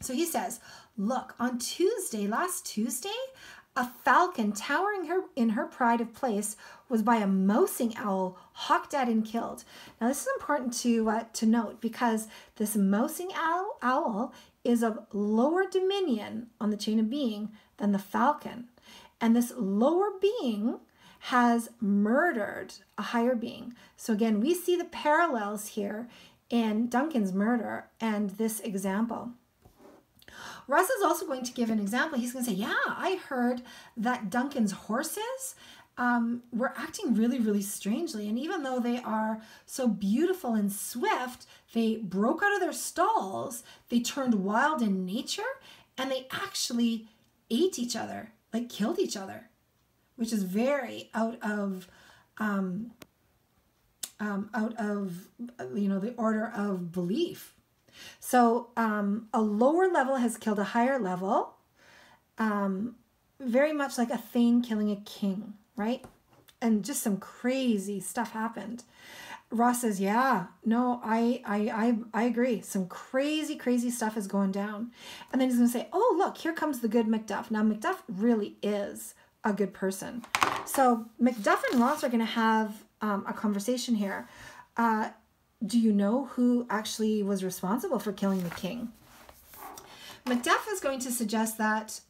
So he says, look, on last Tuesday, a falcon towering in her pride of place was by a mousing owl hawked at and killed. Now this is important to note because this mousing owl is of lower dominion on the chain of being than the falcon. And this lower being has murdered a higher being. So again, we see the parallels here in Duncan's murder and this example. Russ is also going to give an example. He's going to say, yeah, I heard that Duncan's horses were acting really, really strangely. And even though they are so beautiful and swift, they broke out of their stalls, they turned wild in nature, and they actually ate each other, like killed each other, which is very out of the order of belief. So a lower level has killed a higher level, very much like a thane killing a king, right? And just some crazy stuff happened. Ross says, yeah, no, I agree. Some crazy, crazy stuff is going down. And then he's going to say, oh, look, here comes the good Macduff. Now, Macduff really is a good person. So Macduff and Ross are going to have a conversation here. Do you know who actually was responsible for killing the king? Macduff is going to suggest that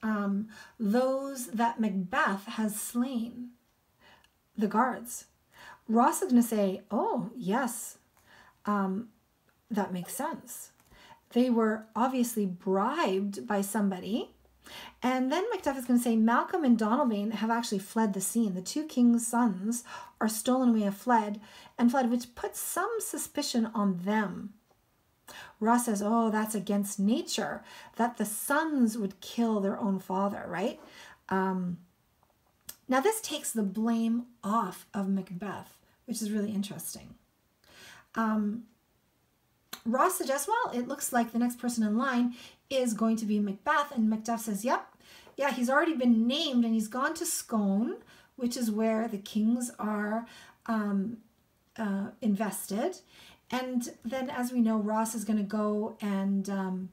those that Macbeth has slain, the guards. Ross is going to say, oh, yes, that makes sense. They were obviously bribed by somebody. And then Macduff is going to say, Malcolm and Donalbain have actually fled the scene. The two king's sons are stolen away and fled, which puts some suspicion on them. Ross says, oh, that's against nature, that the sons would kill their own father, right? Now, this takes the blame off of Macbeth, which is really interesting. Ross suggests, well, it looks like the next person in line is going to be Macbeth. And Macduff says, yep, yeah, he's already been named and he's gone to Scone, which is where the kings are invested. And then, as we know, Ross is going to go and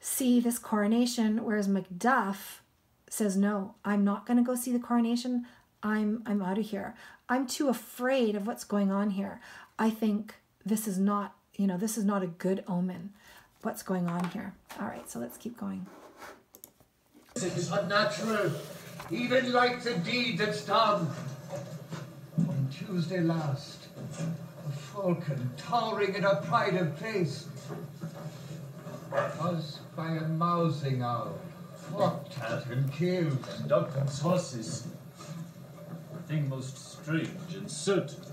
see this coronation, whereas Macduff says, no, I'm not going to go see the coronation. I'm out of here. I'm too afraid of what's going on here. I think this is not, this is not a good omen. What's going on here? All right, so let's keep going. It is unnatural, even like the deed that's done. On Tuesday last, a falcon towering in a pride of place was by a mousing owl flocked at and killed. And Duncan's horses, a thing most strange and certain,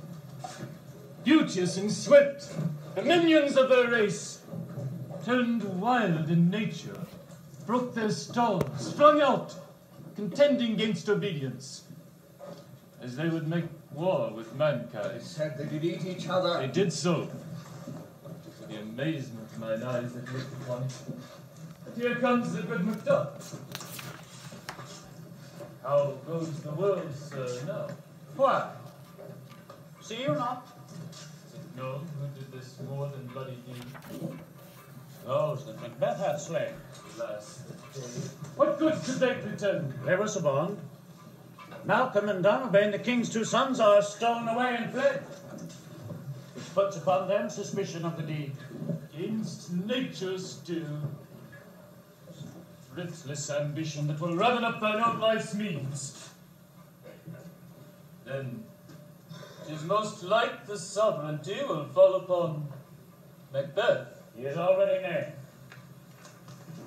beauteous and swift, the minions of their race, turned wild in nature, broke their stalls, strung out, contending against obedience, as they would make war with mankind. They said they did eat each other. They did so. To the amazement of mine eyes that looked upon it. And here comes the good Macduff. How goes the world, sir, now? Why? See you not? Is it known who did this more than bloody deed? Those that Macbeth hath slain. Alas, what good could they pretend? They were suborned. Malcolm and Donalbain, the king's two sons, are stolen away and fled, which puts upon them suspicion of the deed. Against nature still. Thriftless ambition that will raven up thine own life's means. Then 'tis most like the sovereignty will fall upon Macbeth. He is already named.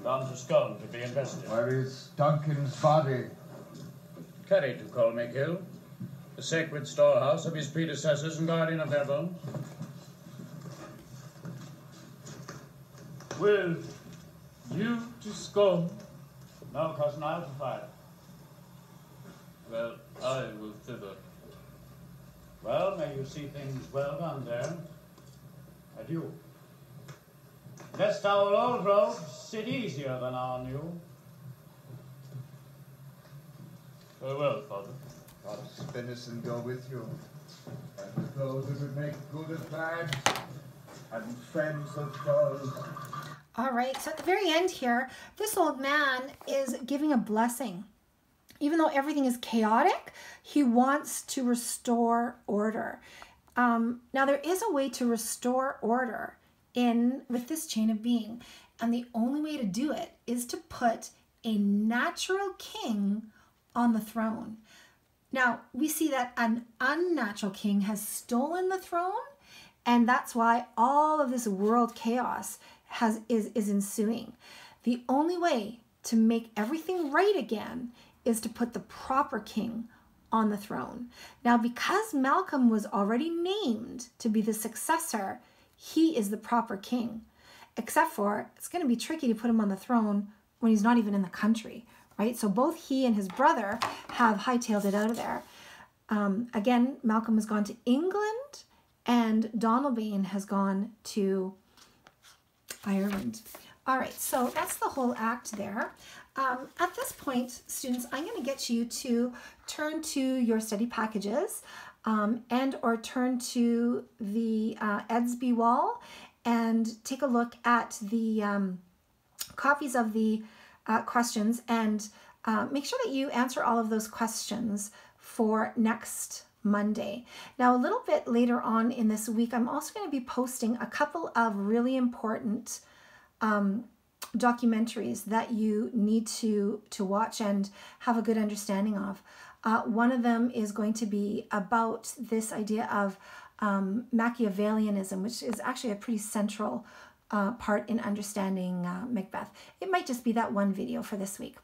Gone to Scone to be invested. Where is Duncan's body? Carried to Colmake Hill, the sacred storehouse of his predecessors and guardian of their bones. Will you to Scone? No, cousin, I'll to fire. Well, I will thither. Well, may you see things well done there. Adieu. Lest our old road sit easier than our new. Farewell, Father. God's benison go with you, and with those that would make good of bad, and friends of foes. All right, so at the very end here, this old man is giving a blessing. Even though everything is chaotic, he wants to restore order. Now, there is a way to restore order with this chain of being, and the only way to do it is to put a natural king on the throne. Now, we see that an unnatural king has stolen the throne, and that's why all of this world chaos is ensuing. The only way to make everything right again is to put the proper king on the throne. Now, because Malcolm was already named to be the successor, he is the proper king. Except for, it's going to be tricky to put him on the throne when he's not even in the country, right? So both he and his brother have hightailed it out of there. Again, Malcolm has gone to England, and Donalbain has gone to Ireland. All right, so that's the whole act there. At this point, students, I'm going to get you to turn to your study packages. and or turn to the Edsby wall and take a look at the copies of the questions, and make sure that you answer all of those questions for next Monday. Now, a little bit later on in this week, I'm also going to be posting a couple of really important documentaries that you need to watch and have a good understanding of. One of them is going to be about this idea of Machiavellianism, which is actually a pretty central part in understanding Macbeth. It might just be that one video for this week.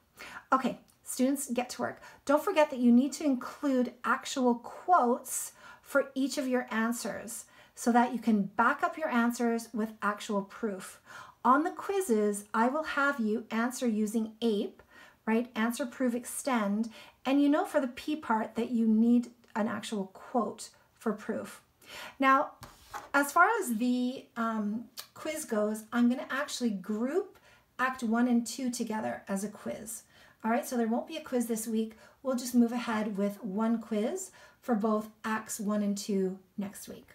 Okay, students, get to work. Don't forget that you need to include actual quotes for each of your answers so that you can back up your answers with actual proof. On the quizzes, I will have you answer using APE, right? Answer, prove, extend. And you know for the P part that you need an actual quote for proof. Now, as far as the quiz goes, I'm going to actually group Act 1 and 2 together as a quiz. All right, so there won't be a quiz this week. We'll just move ahead with one quiz for both Acts 1 and 2 next week.